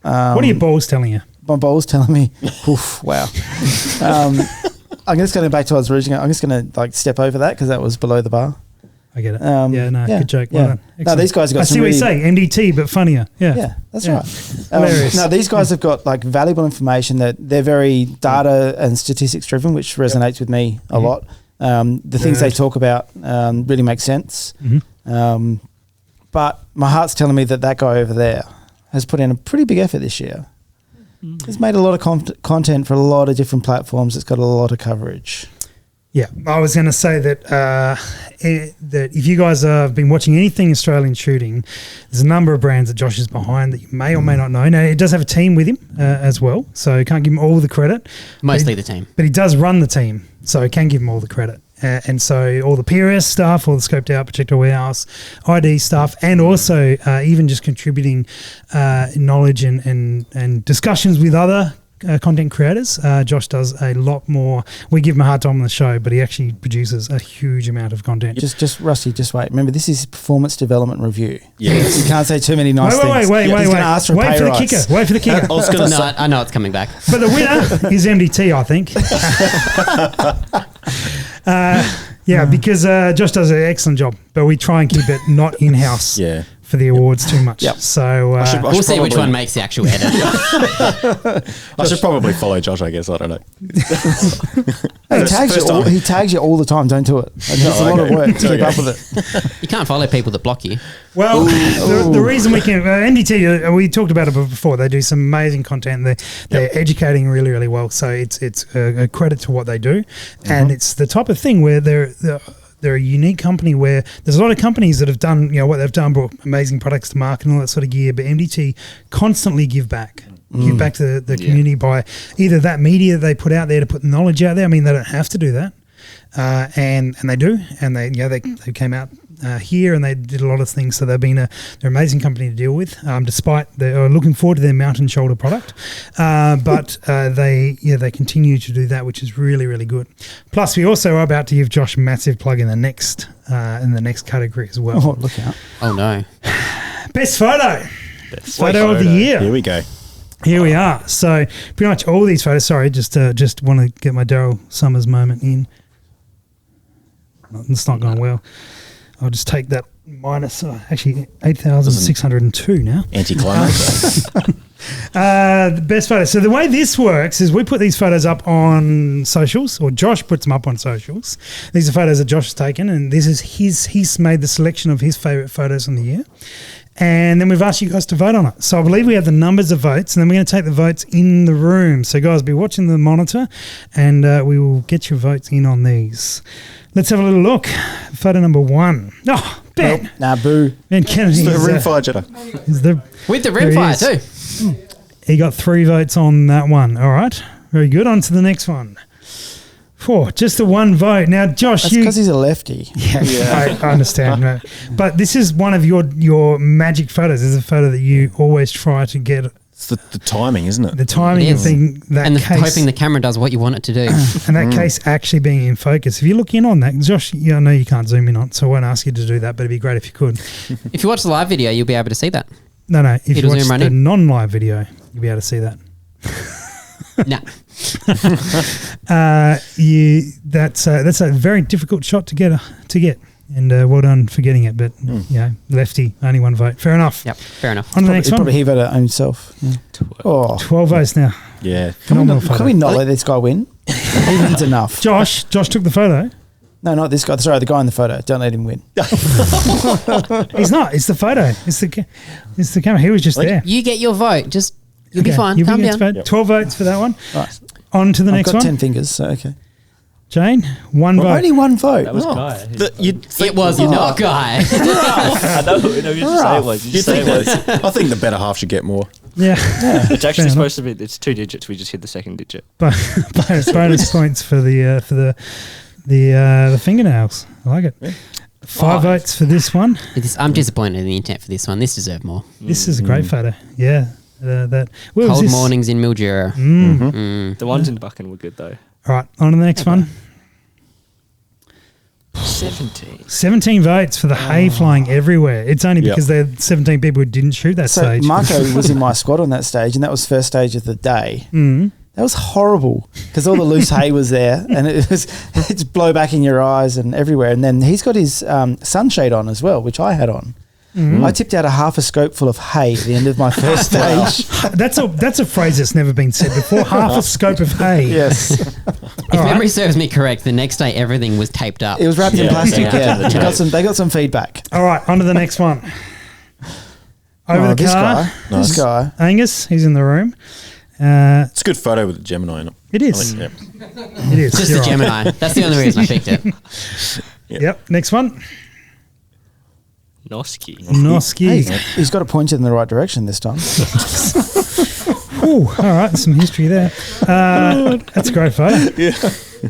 What are your balls telling you? My balls telling me, oof, wow. I'm just going back to what I was originally. I'm just going to step over that because that was below the bar. I get it. Good joke. Yeah. Well No, these guys have got I some see what really, you're saying. MDT, but funnier. Yeah, that's right. Hilarious. No, these guys have got valuable information that they're very data and statistics driven, which resonates with me a lot. The things they talk about really make sense. But my heart's telling me that guy over there has put in a pretty big effort this year. He's made a lot of content for a lot of different platforms. It's got a lot of coverage. Yeah, I was going to say that that if you guys have been watching anything Australian shooting, there's a number of brands that Josh is behind that you may or may not know. Now, he does have a team with him as well, so can't give him all the credit. Mostly the team. But he does run the team, so I can give him all the credit. And so all the PRS stuff, all the scoped out Projectile Warehouse, ID stuff, and also even just contributing knowledge and discussions with other content creators. Josh does a lot more. We give him a hard time on the show, but he actually produces a huge amount of content. Just Rusty, just wait. Remember, this is performance development review. Yes. You can't say too many nice things. Wait. He's going to ask for a pay rise. Wait for the kicker. I was going to say. I know it's coming back. But the winner is MDT, I think. Because Josh does an excellent job, but we try and keep it not in-house for the awards too much. Yep. So we'll see which one makes the actual edit. I should probably follow Josh, I guess. I don't know. He tags you all the time. Don't do it. And it's a lot of work to keep up with it. You can't follow people that block you. Well, the reason we can MDT, we talked about it before. They do some amazing content. They're educating really, really well. So it's a credit to what they do, and it's the type of thing where they're a unique company where there's a lot of companies that have done what they've done, brought amazing products to market and all that sort of gear. But MDT constantly give back to the community by either that media they put out there to put the knowledge out there. I mean, they don't have to do that, and they do, and they came out here and they did a lot of things. So they're an amazing company to deal with. Despite they're looking forward to their Mountain Shoulder product, but they continue to do that, which is really, really good. Plus, we also are about to give Josh a massive plug in the next category as well. Oh, look out! Oh no! Best photo of the year. Here we go. Here we are. So pretty much all these photos. Sorry, just want to get my Daryl Summers moment in. It's not going well. I'll just take that minus, actually 8,602 now. Anticlimax. The best photos. So the way this works is we put these photos up on socials, or Josh puts them up on socials. These are photos that Josh has taken, and this is he's made the selection of his favourite photos from the year. And then we've asked you guys to vote on it. So I believe we have the numbers of votes, and then we're going to take the votes in the room. So guys, be watching the monitor, and we will get your votes in on these. Let's have a little look. Photo number 1. Oh, Ben. Nope. Nah, boo. Ben Kennedy. The rimfire jetter. With the There he rimfire is. too. He got 3 votes on that one. All right. Very good. On to the next one. 4. Just the 1 vote. Now, Josh, That's because he's a lefty. I understand. Right. But this is one of your magic photos. This is a photo that you always try to get. It's the timing, isn't it? The timing It of is. thing, that And case. hoping the camera does what you want it to do. And that case actually being in focus. If you look in on that, Josh, I know you can't zoom in on, so I won't ask you to do that, but it'd be great if you could. If you watch the live video, you'll be able to see that. No, if you It'll watch zoom right the in. non-live video, you'll be able to see that. Nah. That's a very difficult shot to get, and well done for getting it. But lefty, only 1 vote. Fair enough. Yep, fair enough. On to the next one. Probably he voted on himself. Yeah. Oh, 12 votes now. Yeah. can we Phenomenal not let this guy win? He wins enough. Josh took the photo. No, not this guy. Sorry, the guy in the photo. Don't let him win. He's not. It's the photo. It's the camera. He was just there. You get your vote. Just you'll be Okay, fine. you'll Calm get down. vote. 12 votes for that one. Right. On to the I've next got one. 10 fingers, so okay. Jane, 1 vote. Only 1 vote. That was Guy. It was not Guy. I know. You just say it was. You just say it was. I think the better half should get more. Yeah. It's actually Fair supposed to be. It's 2 digits. We just hit the second digit. bonus points for the fingernails. I like it. 5 votes for this one. I'm disappointed in the intent for this one. This deserved more. This is a great photo. Yeah. Where was Cold this? mornings in Mildura. The ones in Buchan were good though. All right, on to the next one. 17 votes for the hay flying everywhere. It's only because there are 17 people who didn't shoot that So stage. Marco was in my squad on that stage, and that was first stage of the day. Mm. That was horrible because all the loose hay was there, and it's blow back in your eyes and everywhere. And then he's got his sunshade on as well, which I had on. I tipped out a half a scope full of hay at the end of my first stage. That's a phrase that's never been said before. Half a scope of hay. Yes, If memory serves me correct, the next day everything was taped up. it was wrapped in plastic. Yeah. Yeah, they got some feedback. All right, on to the next one. Over the this car. guy, this guy. Angus, he's in the room. It's a good photo with the Gemini in it. It is. Yeah. It is. Just You're the right. Gemini. That's the only reason I picked it. Yep. Next one. Noski. Noski. Hey, he's got it pointed in the right direction this time. Ooh, all right, some history there. That's a great photo. Yeah.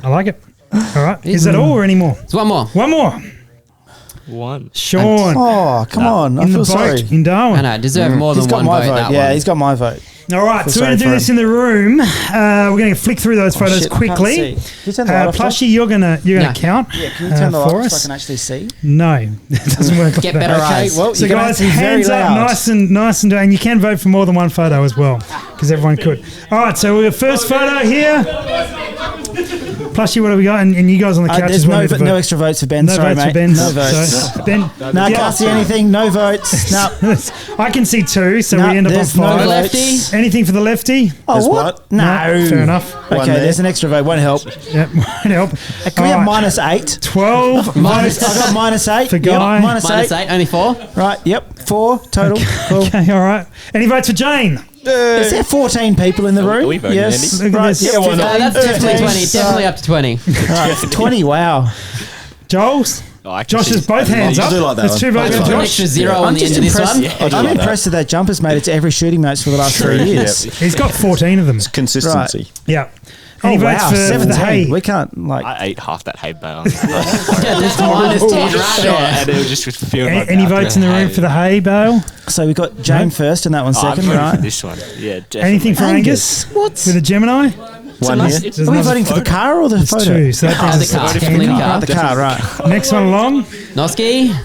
I like it. All right. Is that all or any more? It's one more. One more. One. Sean. Oh, come on! I in the feel sorry. boat in Darwin. I know, deserve more He's than got one my vote. vote. That Yeah, one. he's got my vote. All right, so we're going to do this in the room. We're going to flick through those photos Shit, I can't quickly. see. Can you turn the light off, Plushie, you're gonna No. count. Yeah, can you turn the light for off so I us? can actually see? No, it doesn't work. Get like better that. eyes. well, So you're gonna guys, have to be very hands up, loud. nice and and you can vote for more than one photo as well, because everyone could. All right, so we got first photo here. Plushie, what have we got? And you guys on the couch There's as well. need to no vote. extra votes for Ben. No Sorry, votes mate. for Ben. No votes. So, Ben, No, yeah. can't see anything. No votes. No. I can see 2, so No, we end up on there's no 5. The votes. lefty. Anything for the lefty? Oh, There's what? what? No. Fair enough. Okay, One there. there's an extra vote. Won't help. Yep, won't help. Can we All have right, -8? 12 Minus, votes. I got -8. For Guy. Yep, minus Minus 8. 8, only 4. Right, yep. 4 total. Cool. Okay, all right. Any votes for Jane? Is there 14 people in the room? we voting, Yes. Andy? Right, Look at yep, this. why not? That's definitely 15. 20. Definitely up to 20. Right, 20, wow. Joel's? Oh, I can Josh see- has both hands I'll up. do like that There's one. 2 votes Let's for put an Josh. extra 0 on I'm the just end of this impressed. one. I'm like that. impressed that that jumper's made it to every shooting match for the last 3 years. He's got 14 of them. Consistency. Yeah. Any Oh, votes wow, for the 17. hay? We can't, like... I ate half that hay bale. Yeah, there's minus 10 right there. And it was just filled my Any mouth votes in with the room hay. for the hay bale? So we've got Jane first and that one Oh, I'm second, voting right? for this one. Yeah, definitely. Anything for Angus? What? With a Gemini? One here. It's Are we another voting for the car or the There's photo? 2, so that Oh, brings the us car. to Definitely 10. the car. The car, right. Next one along. Noski.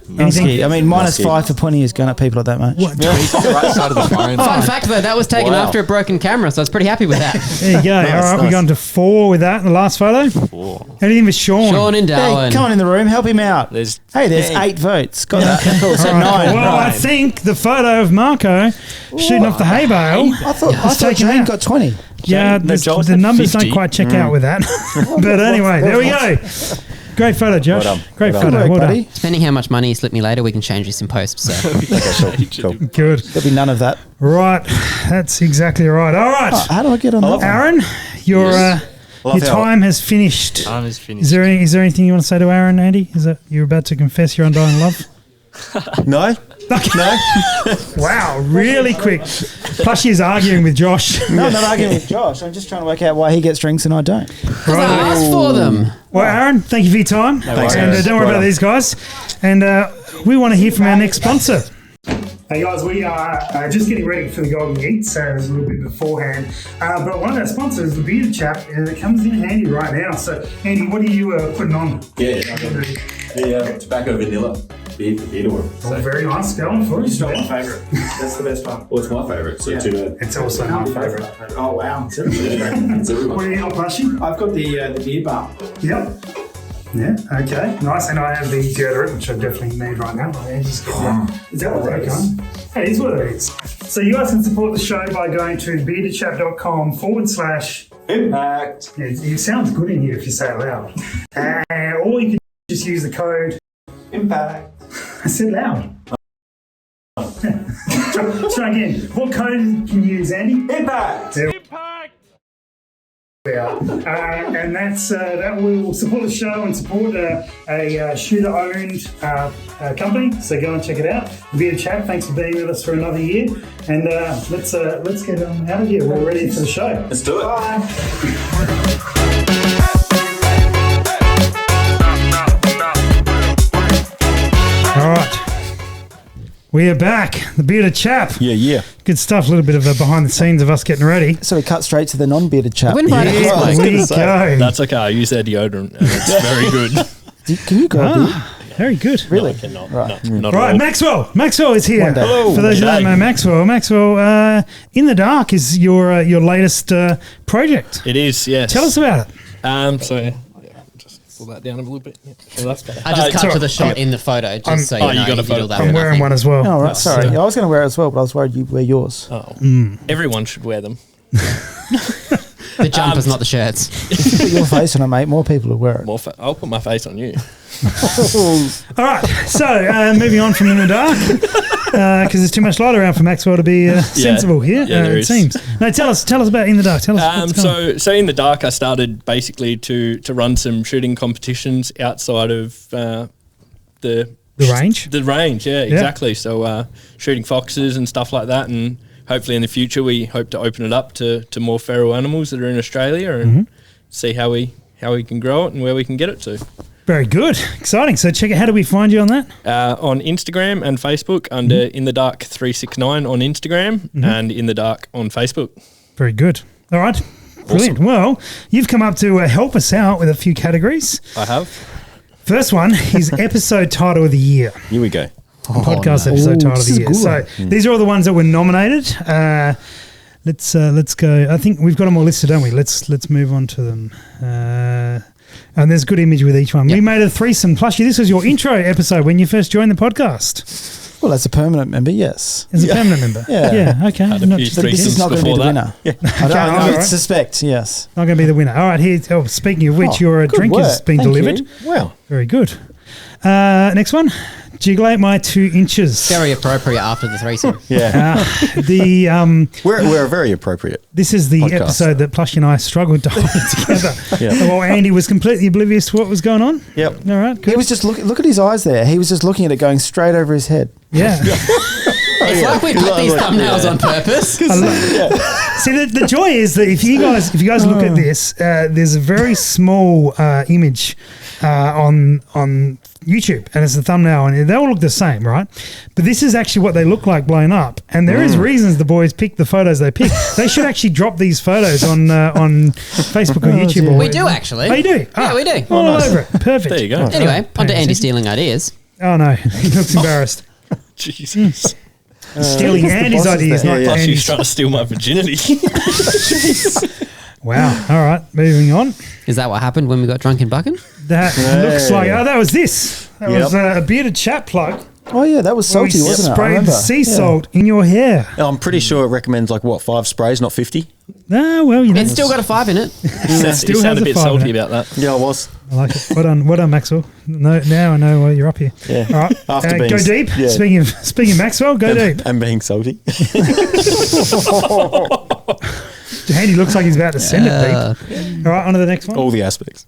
Nasty. I mean, -5 for pointing his gun at people at that much. What? Right side of the phone. Fun fact though, that was taken after a broken camera, so I was pretty happy with that. There you go. All right, we're going to 4 with that in the last photo. 4. Anything with Sean? Sean and Darwin. Hey, come on in the room, help him out. There's 8 votes. Got that. Cool. So All right. 9. Well, I think the photo of Marco shooting off the hay bale. I thought taken Jane out. got 20. Yeah, No, Joel's the at numbers 50. don't quite check out with that. But anyway, there we go. Great photo, Josh. Well done. Great Well photo. done. Well done. buddy. Depending how much money you slip me later, we can change this in post. So Cool. Good. There'll be none of that. Right. That's exactly right. All right. How do I get on that? Aaron, your Love how- time has finished. Time is finished. Is there anything you want to say to Aaron, Andy? Is that you're about to confess your undying love? No? No? Wow, really quick. Plus, she's arguing with Josh. No, I'm not arguing with Josh. I'm just trying to work out why he gets drinks and I don't. because I asked for them. Well, Aaron, thank you for your time. Thanks, and Aaron. don't worry Right about on. these guys. And we want to hear from our next sponsor. Hey guys, we are just getting ready for the Golden Yeets, there's a little bit beforehand. But one of our sponsors, the Bearded Chap, that comes in handy right now. So, Andy, what are you putting on? Yeah, the tobacco vanilla beer oil. Oh, very nice. Go on for it. It's not my favourite. That's the best one. Well, it's my favourite, so too bad. It's also my favourite. Oh, wow. It's everyone. What are you got, Plushy? I've got the beer bar. Yep. Yeah, okay. Nice. And I have the deodorant, which I definitely need right now. Is that what they're going? It is what it is. So you guys can support the show by going to beardedchap.com/. Impact. It sounds good in here if you say it loud. Or you can just use the code. Impact. I said loud. Try again. What code can you use, Andy? Impact. And that will support the show and support a shooter-owned company. So go and check it out. Bearded Chap, thanks for being with us for another year. And let's get out of here. We're ready for the show. Let's do it. Bye. All right. We are back. The Bearded Chap. Yeah. Good stuff. A little bit of a behind the scenes of us getting ready. So we cut straight to the non-bearded chap. Wouldn't mind it this way. There we go. That's okay. I use their deodorant, and it's very good. Can you go a beard? Very good. Really? I cannot. Right. No, not Right, at all. Maxwell. Maxwell is here. One day. For those who don't know Maxwell, In the Dark is your latest project. It is, yes. Tell us about it. So, yeah, just pull that down a little bit. Yeah. Well, that's better. I just cut sorry. to the shot in the photo, just so you know. you got a you did all photo. that I'm for wearing nothing. one as well. Oh, right. Sorry. I was going to wear it as well, but I was worried you'd wear yours. Oh, everyone should wear them. The jumpers, not the shirts. Put your face on it, mate. More people will wear it. I'll put my face on you. All right, so moving on from In the Dark, because there's too much light around for Maxwell to be sensible here, Yeah, there it is. seems. No, tell us about In the Dark. Tell us what's going on. So in the dark, I started basically to run some shooting competitions outside of the range? The range, yeah, exactly. So shooting foxes and stuff like that, and hopefully in the future we hope to open it up to more feral animals that are in Australia and see how we can grow it and where we can get it to. Very good. Exciting. So check it. How do we find you on that? On Instagram and Facebook under In the Dark 369 on Instagram and In the Dark on Facebook. Very good. All right. Brilliant. Well, you've come up to help us out with a few categories. I have. First one is episode title of the year. Here we go. Podcast episode title of the year. So these are all the ones that were nominated. Let's go. I think we've got them all listed, don't we? Let's move on to them. And there's a good image with each one. Yep. We made a threesome. Plushy, this was your intro episode when you first joined the podcast. Well, as a permanent member, yes. As a permanent member. Yeah. Okay. Had a Not, few But this is threesomes not going to be before the that. winner. I Okay, all don't right. suspect, yes. not going to be the winner. All right. Here. Oh, speaking of which, your good drink has work. been Thank delivered. you. Wow. Very good. Next one. Jigglate my 2 inches. Very appropriate after the threesome. Yeah. We're very appropriate. This is the Podcast. episode that Plushy and I struggled to hold together. Yeah. While Andy was completely oblivious to what was going on. Yep. All right. Good. He was just look at his eyes there. He was just looking at it going straight over his head. Yeah. It's like we put these thumbnails on purpose. See, the joy is that if you guys look at this, there's a very small image on YouTube, and it's the thumbnail, and they all look the same, right? But this is actually what they look like blown up, and there is reasons the boys pick the photos they pick. They should actually drop these photos on Facebook or YouTube. dear. Or We do actually. Oh, you do? Yeah, we do. All over it. Perfect. There you go. Anyway, on to Andy Thanks. stealing ideas. Oh no, he looks embarrassed. Jesus. Stealing Andy's ideas, not Plus, Andy's. she's trying to steal my virginity. Wow. All right, moving on. Is that what happened when we got drunk in Buchan? That looks like that was this. That was a bearded chat plug. Oh yeah, that was salty, We wasn't it? I sprayed remember. sea salt in your hair. I'm pretty sure it recommends 5 sprays, not 50. No, well, you know. It's still got a 5 in it. Still You sound has a bit 5 in salty it. about that. Yeah, I was. I like it. Well done, Maxwell. No, now I know why you're up here. Yeah. All right, After being go deep. yeah. Speaking of Maxwell, go deep. And being salty. Handy looks like he's about to send it deep. All right, on to the next one. All the aspects.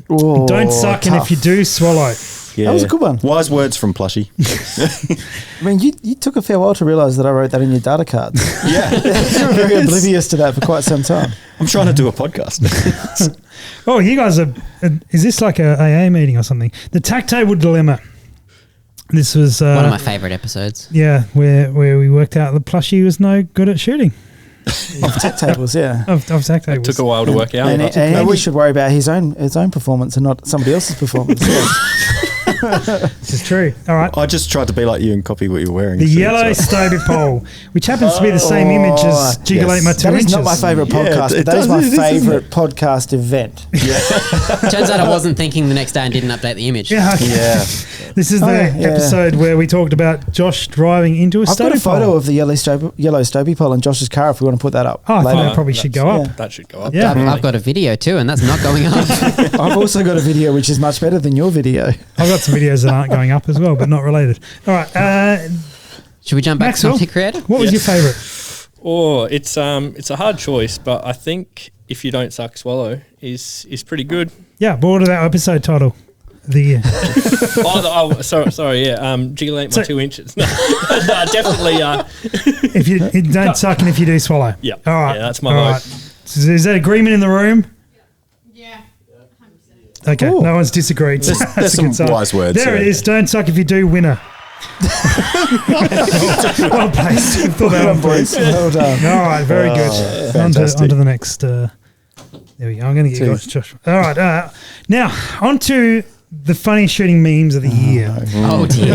Oh, Don't suck, and if you do, swallow. Yeah. That was a good one. Wise words from Plushy. I mean, you took a fair while to realise that I wrote that in your data cards. Yeah. You were very oblivious to that for quite some time. I'm trying to do a podcast. Oh, you guys are. Is this like a AA meeting or something? The tack table dilemma. This was One of my favourite episodes. Yeah, where we worked out the plushie was no good at shooting Of tack tables, yeah. of tack tables. Took a while to work out. And Andy should worry about his own performance and not somebody else's performance. This is true. All right. I just tried to be like you and copy what you're wearing. The yellow Stoby pole, which happens to be the same image as Jiggle Ain't My 2 That Inches. is not my favourite podcast, but that is my favourite podcast event. Turns out I wasn't thinking the next day and didn't update the image. Yeah, okay. Yeah. This is the episode where we talked about Josh driving into a I've got Stoby a photo pole. of the yellow Stoby pole in Josh's car if we want to put that up. Oh, I thought later. that probably should go up. That should go up. Yeah. I've got a video too, and that's not going up. I've also got a video which is much better than your video. I've got some videos that aren't going up as well, but not related. All right. Should we jump back Maxwell, to something creative? what was your favourite? Oh, it's a hard choice, but I think If You Don't Suck, Swallow is pretty good. Yeah, board of that episode title. The Sorry, yeah. Jiggle Ain't My 2 Inches. No, definitely. if you don't suck and if you do swallow. Yeah. All right. Yeah, that's my All vote. right. So is that agreement in the room? Yeah. Okay, Ooh. no one's disagreed. So There's that's a some good sign. wise words. There it is. Don't suck if you do, winner. Well placed. Thought that one, boys. Well done. All right, very good. On to the next. There we go. I'm going to get Josh. All right. Now, on to the funniest shooting memes of the year. Oh dear.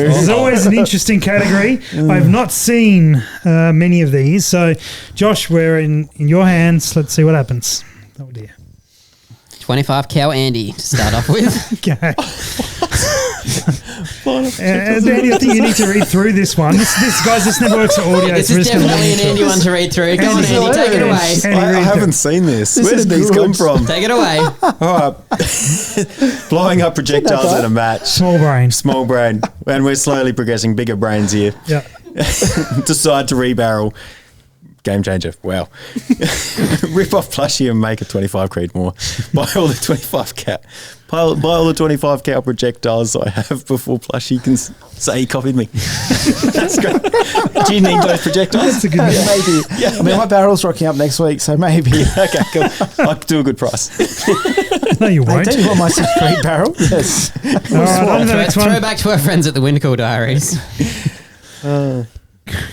This is always an interesting category. I've not seen many of these. So, Josh, we're in your hands. Let's see what happens. Oh, dear. 25 cow Andy to start off with. Okay. Andy, I think you need to read through this one. This never works for audio. This so we're is just gonna definitely read an it. Andy one to read through. Go on, This is Andy, take it away. hilarious. Andy, I read haven't through. seen this. This Where is did these good. come from? Take it away. All right. Blowing up projectiles in a match. Small brain. Small brain. And we're slowly progressing bigger brains here. Yeah. Decide to rebarrel. Game changer. Wow. Rip off Plushie and make a 25 Creedmoor. Buy all the 25 cal. Buy all the 25 cal projectiles I have before Plushie can say he copied me. That's great. Do you need those projectiles? That's a good Maybe. Yeah. I mean, my barrel's rocking up next week, so maybe. Okay, cool. I'll do a good price. No, you won't. Do you want my 6 barrel? Yes. All right, on to the next Throw one. back to our friends at the Windcool Diaries.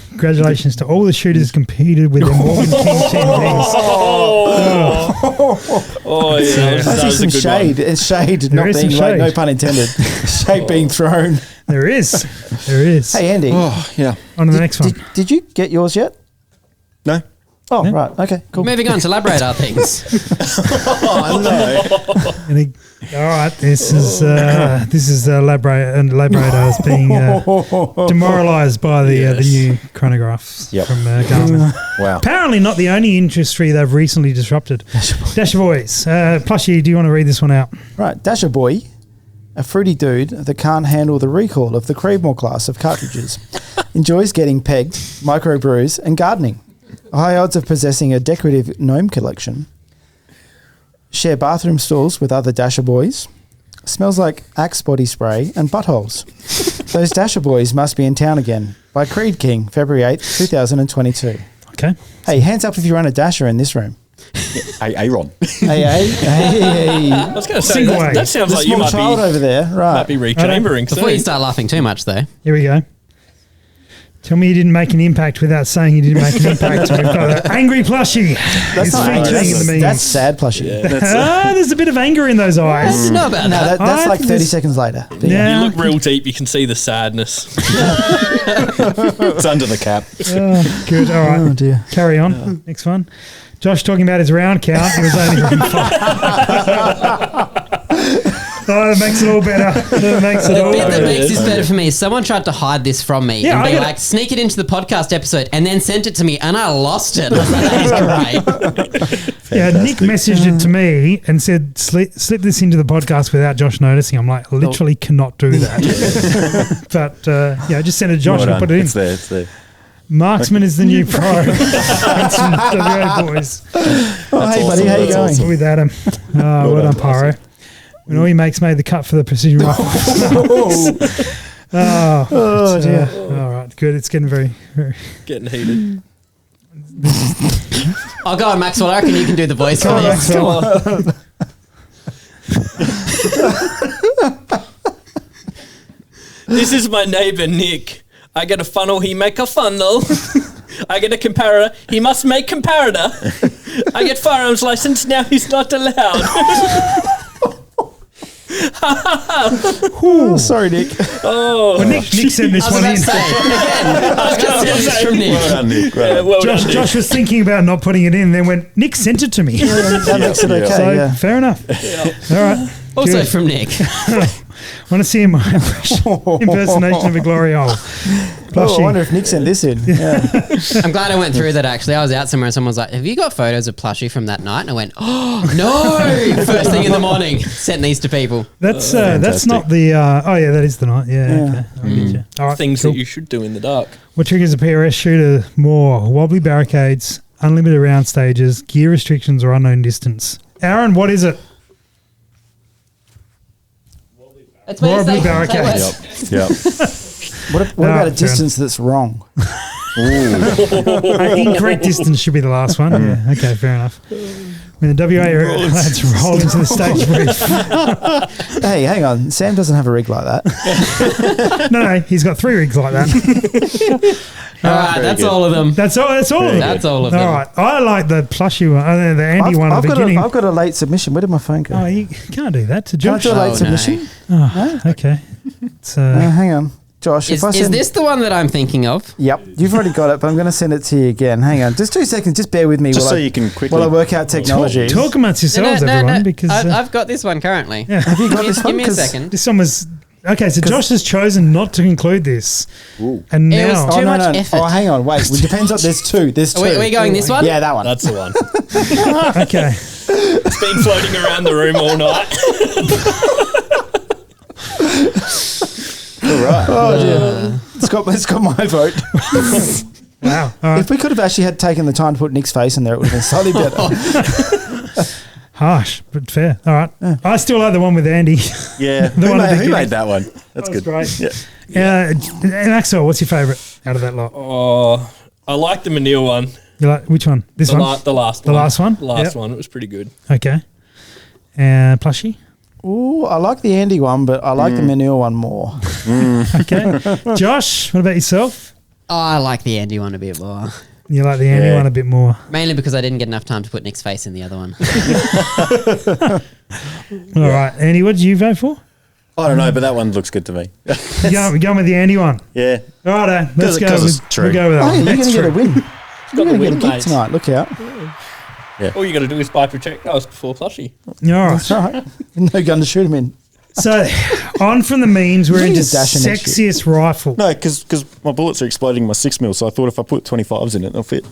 Congratulations to all the shooters competed with the Morgan King team. Oh, yeah. I see some good shade. It's shade There not is being some like, no shade. pun intended. Shade being thrown. There is. There is. Hey, Andy. Oh, yeah. On to the next one. Did you get yours yet? No? Oh, Yeah. right. Okay, cool. Moving on to labradar things. Oh, no. All right, this is Labradors being demoralised by the new chronographs from Garmin. Wow. Apparently, not the only industry they've recently disrupted. Dasher Boys, Plushie, do you want to read this one out? Right, Dasher Boy, a fruity dude that can't handle the recoil of the Creedmoor class of cartridges, enjoys getting pegged, microbrews, and gardening. High odds of possessing a decorative gnome collection. Share bathroom stalls with other Dasher Boys. Smells like Axe body spray and buttholes. Those Dasher Boys must be in town again. By Creed King, February 8th, 2022. Okay. Hey, hands up if you run a Dasher in this room. Hey, Aron. Hey. I was going to say, Single way. that sounds The like you small might child be, over there. Right. might be rechambering Before you soon. start laughing too much, though. Here we go. Tell me you didn't make an impact without saying you didn't make an impact. We've got an angry plushie. That's not angry. featuring in the memes. That's sad plushie. Yeah, there's a bit of anger in those eyes. No, about No, that. that's I like think 30 this- seconds later. Yeah. You look real deep. You can see the sadness. It's under the cap. Oh, good. All right. Oh, dear. Carry on. Next one. Josh talking about his round count. It was only Oh, that makes it all better. That makes it The all bit that better. makes this better for me is someone tried to hide this from me Yeah, and I be gotta- like, sneak it into the podcast episode and then sent it to me and I lost it. I was like, that is great. Yeah, Nick messaged it to me and said, slip this into the podcast without Josh noticing. I'm like, literally cannot do that. But, yeah, just send it to Josh Well and done. put it in. It's there. It's there. Marksman is the new pro. That's from WA boys. Oh, hey, awesome. buddy. How you That's going? awesome. With Adam. Well done, Pyro. When all your mates made the cut for the precision rifle. Oh, dear. All right, good. It's getting very, very. Getting heated. I'll go on, Maxwell. I reckon you can do the voice for this. This is my neighbour, Nick. I get a funnel, he make a funnel. I get a comparator, he must make comparator. I get firearms license, now he's not allowed. Oh, sorry, Nick. Oh, Well, Nick sent this I was one about in. to say, again, I was going to say this from Nick. Well done, Nick. Well done. well done, Nick. Josh was thinking about not putting it in, then went, Nick sent it to me. That makes it okay, So, yeah. fair enough. All right. Also Good. from Nick. Want to see my impersonation of a glory hole. Oh, I Plushie. wonder if Nick sent this in. Yeah. I'm glad I went through that actually. I was out somewhere and someone was like, have you got photos of Plushie from that night? And I went, oh, no. First thing in the morning, sent these to people. That's fantastic. not the. Oh, yeah, that is the night. Yeah. Okay. I'll get you. All right. Things cool. that you should do in the dark. What triggers a PRS shooter more? Wobbly barricades, unlimited round stages, gear restrictions, or unknown distance? Aaron, what is it? That's what you Wobbly say. barricades. Yep. What about a fair distance that's wrong? Incorrect distance should be the last one. Yeah. Okay, fair enough. When the WA lads roll into the stage brief. Hey, hang on. Sam doesn't have a rig like that. No, he's got 3 rigs like that. All right, that's good. all of them. That's all of them. That's all of them. All right. I like the plushie one, the Andy one at the beginning. I've got a late submission. Where did my phone go? Oh, you can't do that to Can I Josh. do a late Oh, submission? Oh, okay. It's, Hang on. Josh, if I Is send... this the one that I'm thinking of? Yep, you've already got it, but I'm going to send it to you again. Hang on. Just 2 seconds. Just bear with me Just while so I, you can quickly. while I work out technology. talk amongst yourselves, everyone, because I've got this one currently. yeah. Have you got this one? Give me a 'Cause- second. This one was okay. So Josh has chosen not to include this, Ooh. and It was now too much effort. Oh, hang on. Wait. It depends on... There's 2. There's 2. Are we going this one? Yeah, that one. That's the one. okay. It's been floating around the room all night. All right. Oh, dear. It's got my vote. Wow. All right. If we could have actually had taken the time to put Nick's face in there, it would have been slightly better. Harsh, but fair. All right. I still like the one with Andy. Yeah. The Who one at the made beginning. that one? That's That was good. great. Yeah. And Axel, what's your favourite out of that lot? Oh, I like the Manil one. You like which one? This The, one. the last The one. last one? The last Yep. one. It was pretty good. Okay. Plushie. Ooh, I like the Andy one, but I like the Manil one more. Okay. Josh, what about yourself? Oh, I like the Andy one a bit more. You like the Andy Yeah. one a bit more. Mainly because I didn't get enough time to put Nick's face in the other one. All right. Andy, what did you vote for? I don't know, but that one looks good to me. We're going with the Andy one. Yeah. All right, let's go. 'cause it's We'll true. go with that Oh, one. you're going That's to get a true. win. You're Got going the to get a win, gig mate. tonight. Look out. All you got to do is buy projectiles before Plushie. All right. That's right. No gun to shoot him in. So, on from the memes, we're Look into at Dash next sexiest rifle. No, because my bullets are exploding in my 6mm, so I thought if I put 25s in it, they'll fit.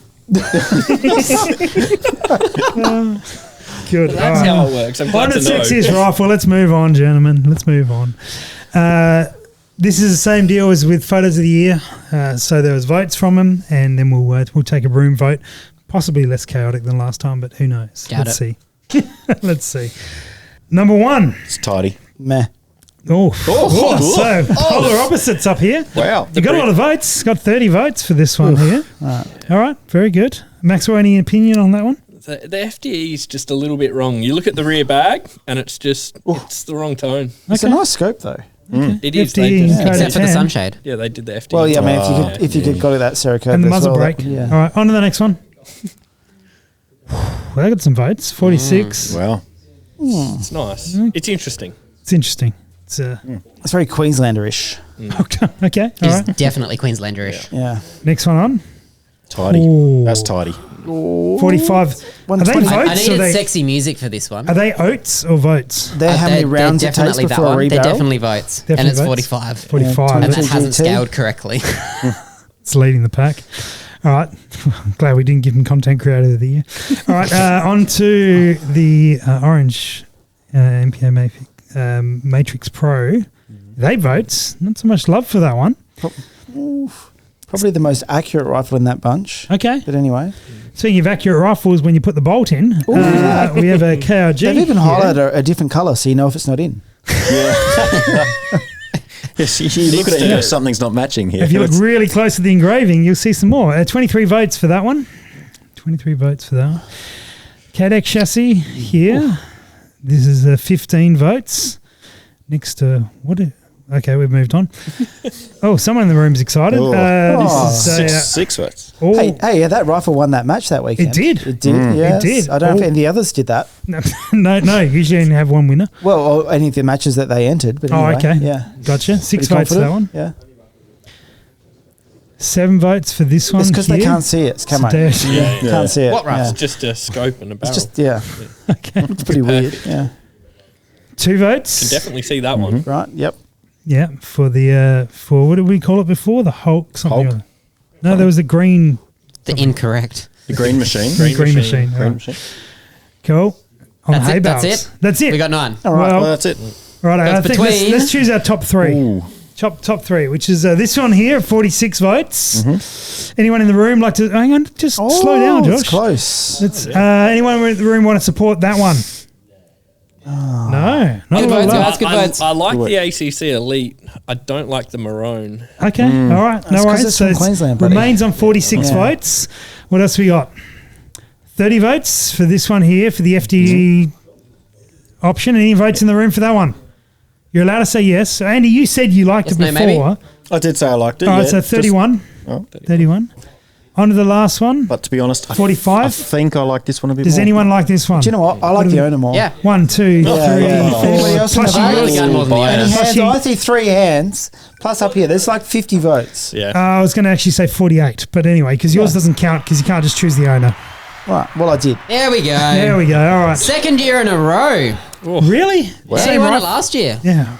Good. That's how it works. I'm On glad to to know. sexiest rifle. Let's move on, gentlemen. Let's move on. This is the same deal as with photos of the year. So there was votes from them, and then we'll take a room vote. Possibly less chaotic than last time, but who knows? Doubt Let's see. Let's see. Number 1. It's tidy. Meh. So polar opposites up here. Wow. You got a lot of votes. Got 30 votes for this one here. All right, very good. Maxwell, any opinion on that one? The FDE is just a little bit wrong. You look at the rear bag, and it's just it's the wrong tone. It's a nice scope, though. It is. FD They did. Dakota Except for the 10. sunshade. Yeah, they did the FD. Well, yeah, I mean, if you could go to that Cerakote And the as muzzle well, brake. that- All right, on to the next one. Well, they got some votes. 46. Wow. It's nice. It's interesting. It's interesting. It's It's very Queenslander-ish. okay. All It's right. definitely Queenslander-ish. Yeah. Next one on. Tidy. Ooh. That's tidy. 45. Are they 120. votes? I or needed they, sexy music for this one. are they oats or votes? They're how many rounds it takes definitely that before a one. They're rebarrel? definitely votes. Definitely and it's votes. 45. 45. And that 22 hasn't GT. scaled correctly. It's leading the pack. All right. Glad we didn't give him Content Creator of the Year. All right. On to the orange MPA Matrix Pro. They votes. Not so much love for that one. Probably the most accurate rifle in that bunch. Okay. But anyway. Speaking of accurate rifles, when you put the bolt in, we have a KRG. They've even here. highlighted a different colour so you know if it's not in. Yes, you look at it, you know something's not matching here. If you look really close to the engraving, you'll see some more. 23 votes for that one. 23 votes for that one. Cadex chassis here. This is 15 votes. Next to okay, we've moved on. Oh, someone in the room's excited. This is six votes. Hey, yeah, that rifle won that match that weekend. It did. It did, yes. It did. I don't know if any of the others did that. No, usually only have one winner. Well, or any of the matches that they entered. But anyway, okay. Yeah. Gotcha. 6 Pretty votes for that one. Yeah. 7 votes for this one. It's because they here. can't see it. It's camo. Yeah. Can't see it. What Yeah. It's just a scope and a barrel. It's just, yeah. Okay. It's pretty weird. Yeah. 2 votes. Can definitely see that one. Right. Yep. Yeah, for the for what did we call it before? The Hulk something. Hulk? Other. No, there was a green. The incorrect. The green machine. Green machine. Green machine. Cool. On That's the hay it. That's bales. it. That's it. We got 9. All right. Well, Well, that's it. right. I That's think between- let's choose our top 3. Ooh. Top 3, which is this one here, 46 votes. Anyone in the room like to hang on? Just slow down, Josh. It's close. It's, anyone in the room want to support that one? No, not a Good lot of votes, love. guys. Good votes. I like the ACC Elite. I don't like the maroon. Okay, all right, no 'cause worries. it's from Queensland, buddy. remains on 46 votes. What else we got? 30 votes for this one here for the FDE option. Any votes in the room for that one? You're allowed to say yes. So Andy, you said you liked Yes, it no, maybe. before. I did say I liked it. All right, yeah. so Just- 31. 31. On to the last one. but to be honest, 45? I think I like this one a bit Does more. anyone like this one? Do you know what? I like the owner more. Yeah. 1, 2, 3, yeah. 4. Anybody else in the Plushy vote? yours? The gun more than the Any owner. hands? Plushy- I see 3 hands. Plus up here, there's like 50 votes. Yeah. I was going to actually say 48, but anyway, because yours doesn't count because you can't just choose the owner. Right. Well, I did. There we go. There we go. All right. Second year in a row. Really? Yeah, you won it last year. Yeah.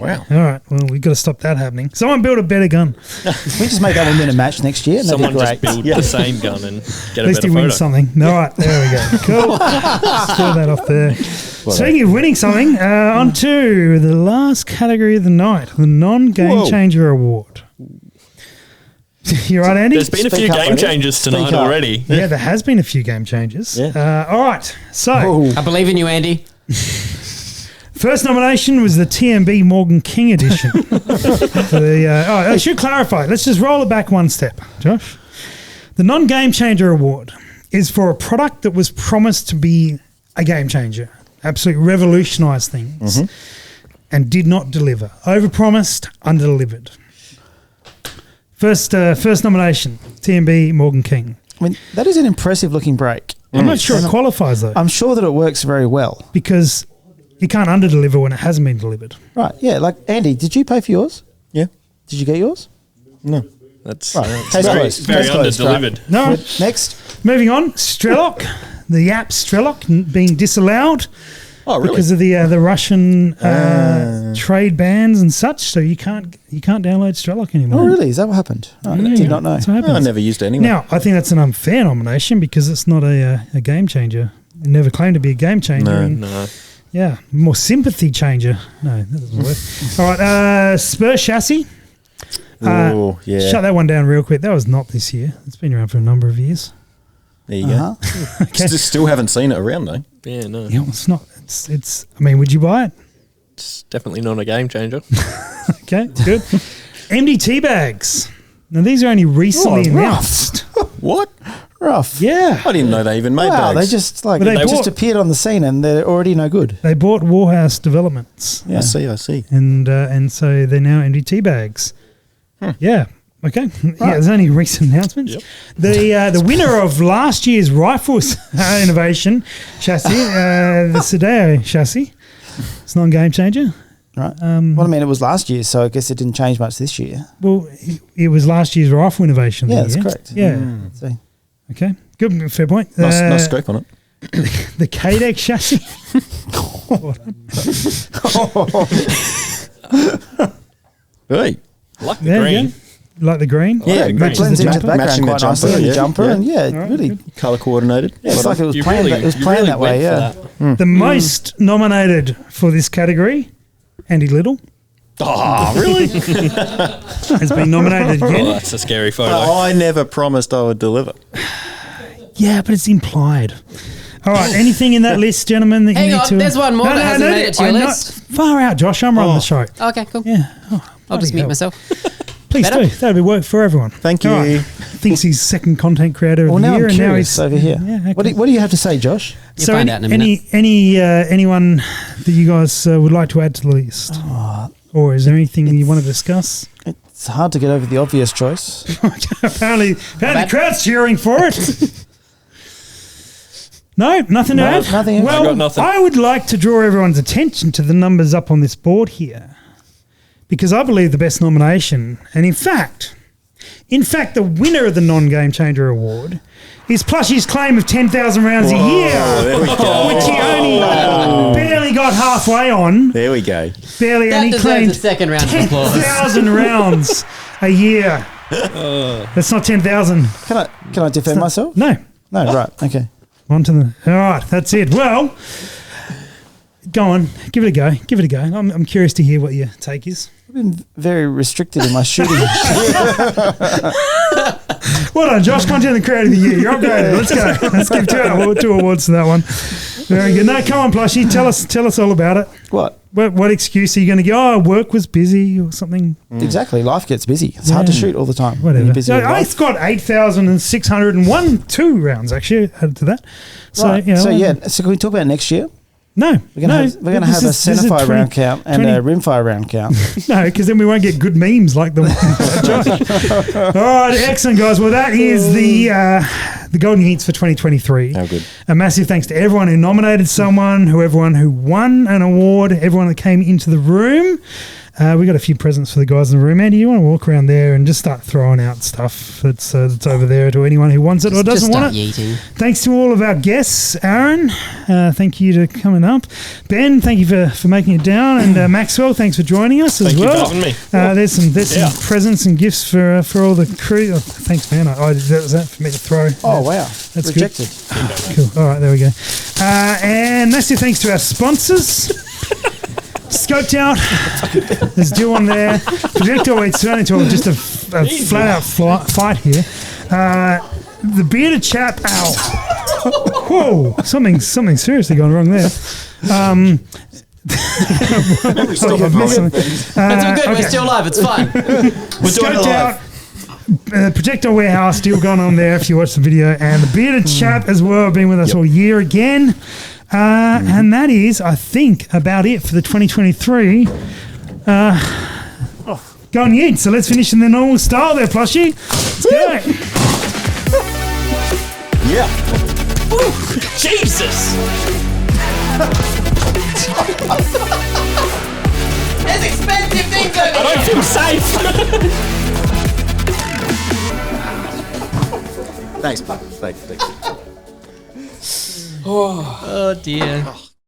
Wow. All right. Well, we've got to stop that happening. Someone build a better gun. We just make that one win a match next year. And that'd Someone be just great. build the same gun and get At a least he better wins photo. something. All right. There we go. Cool. Throw that off there. Speaking of winning something, on to the last category of the night, the non-game Whoa. changer award. You right, Andy? There's been a few Speak up, game buddy. changes tonight Speak up. already. Yeah, there has been a few game changes. Yeah. All right. So, Oh, I believe in you, Andy. first nomination was the TMB Morgan King edition. For the, I should clarify. Let's just roll it back one step, Josh. The non-game changer award is for a product that was promised to be a game changer, absolutely revolutionise things, and did not deliver. Overpromised, under-delivered. First nomination, TMB Morgan King. I mean, that is an impressive looking break. I'm not sure it qualifies though, I'm sure that it works very well. because you can't under-deliver when it hasn't been delivered. Right. Yeah. Like, Andy, did you pay for yours? Yeah. Did you get yours? No. That's Right. Case very, closed. very Case closed, right. under-delivered. No. Good. Next. Moving on, Strelok, the app Strelok being disallowed Oh, really? because of the Russian trade bans and such. So you can't download Strelok anymore. Oh, really? Is that what happened? Oh, Yeah, did not know. That's what happens. I never used it anyway. Now, I think that's an unfair nomination because it's not a game changer. It never claimed to be a game changer. No. and, No. yeah, more sympathy changer. No, that doesn't work. All right, Spur Chassis. Oh, yeah. Shut that one down real quick. That was not this year. It's been around for a number of years. There you go. Okay. Still haven't seen it around though. Yeah, no. Yeah, well, it's not. It's. I mean, would you buy it? It's definitely not a game changer. Okay, good. MDT bags. Now these are only recently announced. What? Rough. Yeah. I didn't know they even made Wow, bags. they just appeared on the scene and they're already no good. They bought Warehouse Developments. Yeah. I see. And so they're now MDT bags. Yeah. Okay. Yeah, there's only recent announcements. The winner of last year's Rifles Innovation chassis, the Sadeo chassis. It's not a game changer. Right. Well, I mean, it was last year, so I guess it didn't change much this year. Well, it was last year's Rifle Innovation. Yeah, that's correct. Yeah. So, Okay. Good. Fair point. Nice scope on it. The KDEC chassis. Hey. Like the There you green. go. Like the green? Yeah, it matches blends the into the jumper. background Matching the quite nicely jumper, in the yeah, jumper. yeah. And yeah, All right, really. good. Colour coordinated. Yeah, it's like it was You planned. really- It was you planned really that way. went for Yeah. The most nominated for this category, Andy Little, Oh, really? has been nominated Oh, again. that's a scary photo. I never promised I would deliver. Yeah, but it's implied. All right, anything in that list, gentlemen, that you Hang need on, to... there's one more that hasn't made it to your I'm not- list. Far out, Josh. I'm running the show. Okay, cool. Yeah. Oh, I'll just bloody mute hell. myself. Please Better? do. That'll be work for everyone. Thank All you. right. Thinks he's second content creator of Well, the now year. I'm and now curious he's over here. Yeah, okay. What do you have to say, Josh? You'll find out in a minute. Anyone that you guys would like to add to the list? Or is there anything you want to discuss? It's hard to get over the obvious choice. apparently the crowd's cheering for it. No, nothing to No, add? nothing else. Well, I got nothing. I would like to draw everyone's attention to the numbers up on this board here, because I believe the best nomination, and in fact, the winner of the Non-Game Changer Award is Plushie's claim of 10,000 rounds a year, there we go. which he only barely got halfway on. There we go. Barely, That and he deserves claimed a second round of applause. 10,000 rounds a year. That's not 10,000. Can I defend myself? No. No, right. Okay. On to the. All right, that's it. Well, go on, give it a go. Give it a go. I'm curious to hear what your take is. I've been very restricted in my shooting. Well done, Josh. Content and Creator of the Year. You're upgraded. Let's go. Let's give two awards to that one. Very good. No, come on, Plushie. Tell us all about it. What? What excuse are you going to give? Oh, work was busy or something. Exactly. Life gets busy. It's hard to shoot all the time. when Whatever. you're busy with life. It's got 8,601 2 rounds actually added to that. So, Right. you know, So can we talk about next year? No, We're gonna have a this is centerfire 20 round count and a rimfire round count. No, because then we won't get good memes like the one Josh. All right, excellent, guys. Well, that is the Golden Yeets for 2023. Oh, good. A massive thanks to everyone who nominated someone, everyone who won an award, everyone that came into the room. We got a few presents for the guys in the room. Andy, you want to walk around there and just start throwing out stuff that's over there to anyone who wants it or doesn't want it? Yeeting. Thanks to all of our guests. Aaron, thank you for coming up. Ben, thank you for making it down. And Maxwell, thanks for joining us as Thank you for well. having me. There's some presents and gifts for all the crew. Oh, thanks, man. That was that for me to throw. Oh, wow. That's Rejected. Cool. All right, there we go. And massive thanks to our sponsors. Scoped out. There's Jill on there. Projectile Warehouse, turning into just a flat out fight here. The bearded chap. Ow. Whoa. Something seriously gone wrong there. It's all good. We're still live. It's fine. We're Scoped out. Projectile Warehouse still going on there if you watch the video. And the bearded chap as well, been with us all year again. And that is, I think, about it for the 2023 Golden Yeets. So let's finish in the normal style there, Plushie. Let's go. Yeah. Ooh, Jesus. There's expensive things over I don't feel safe. Thanks, bud. Thanks. Oh dear.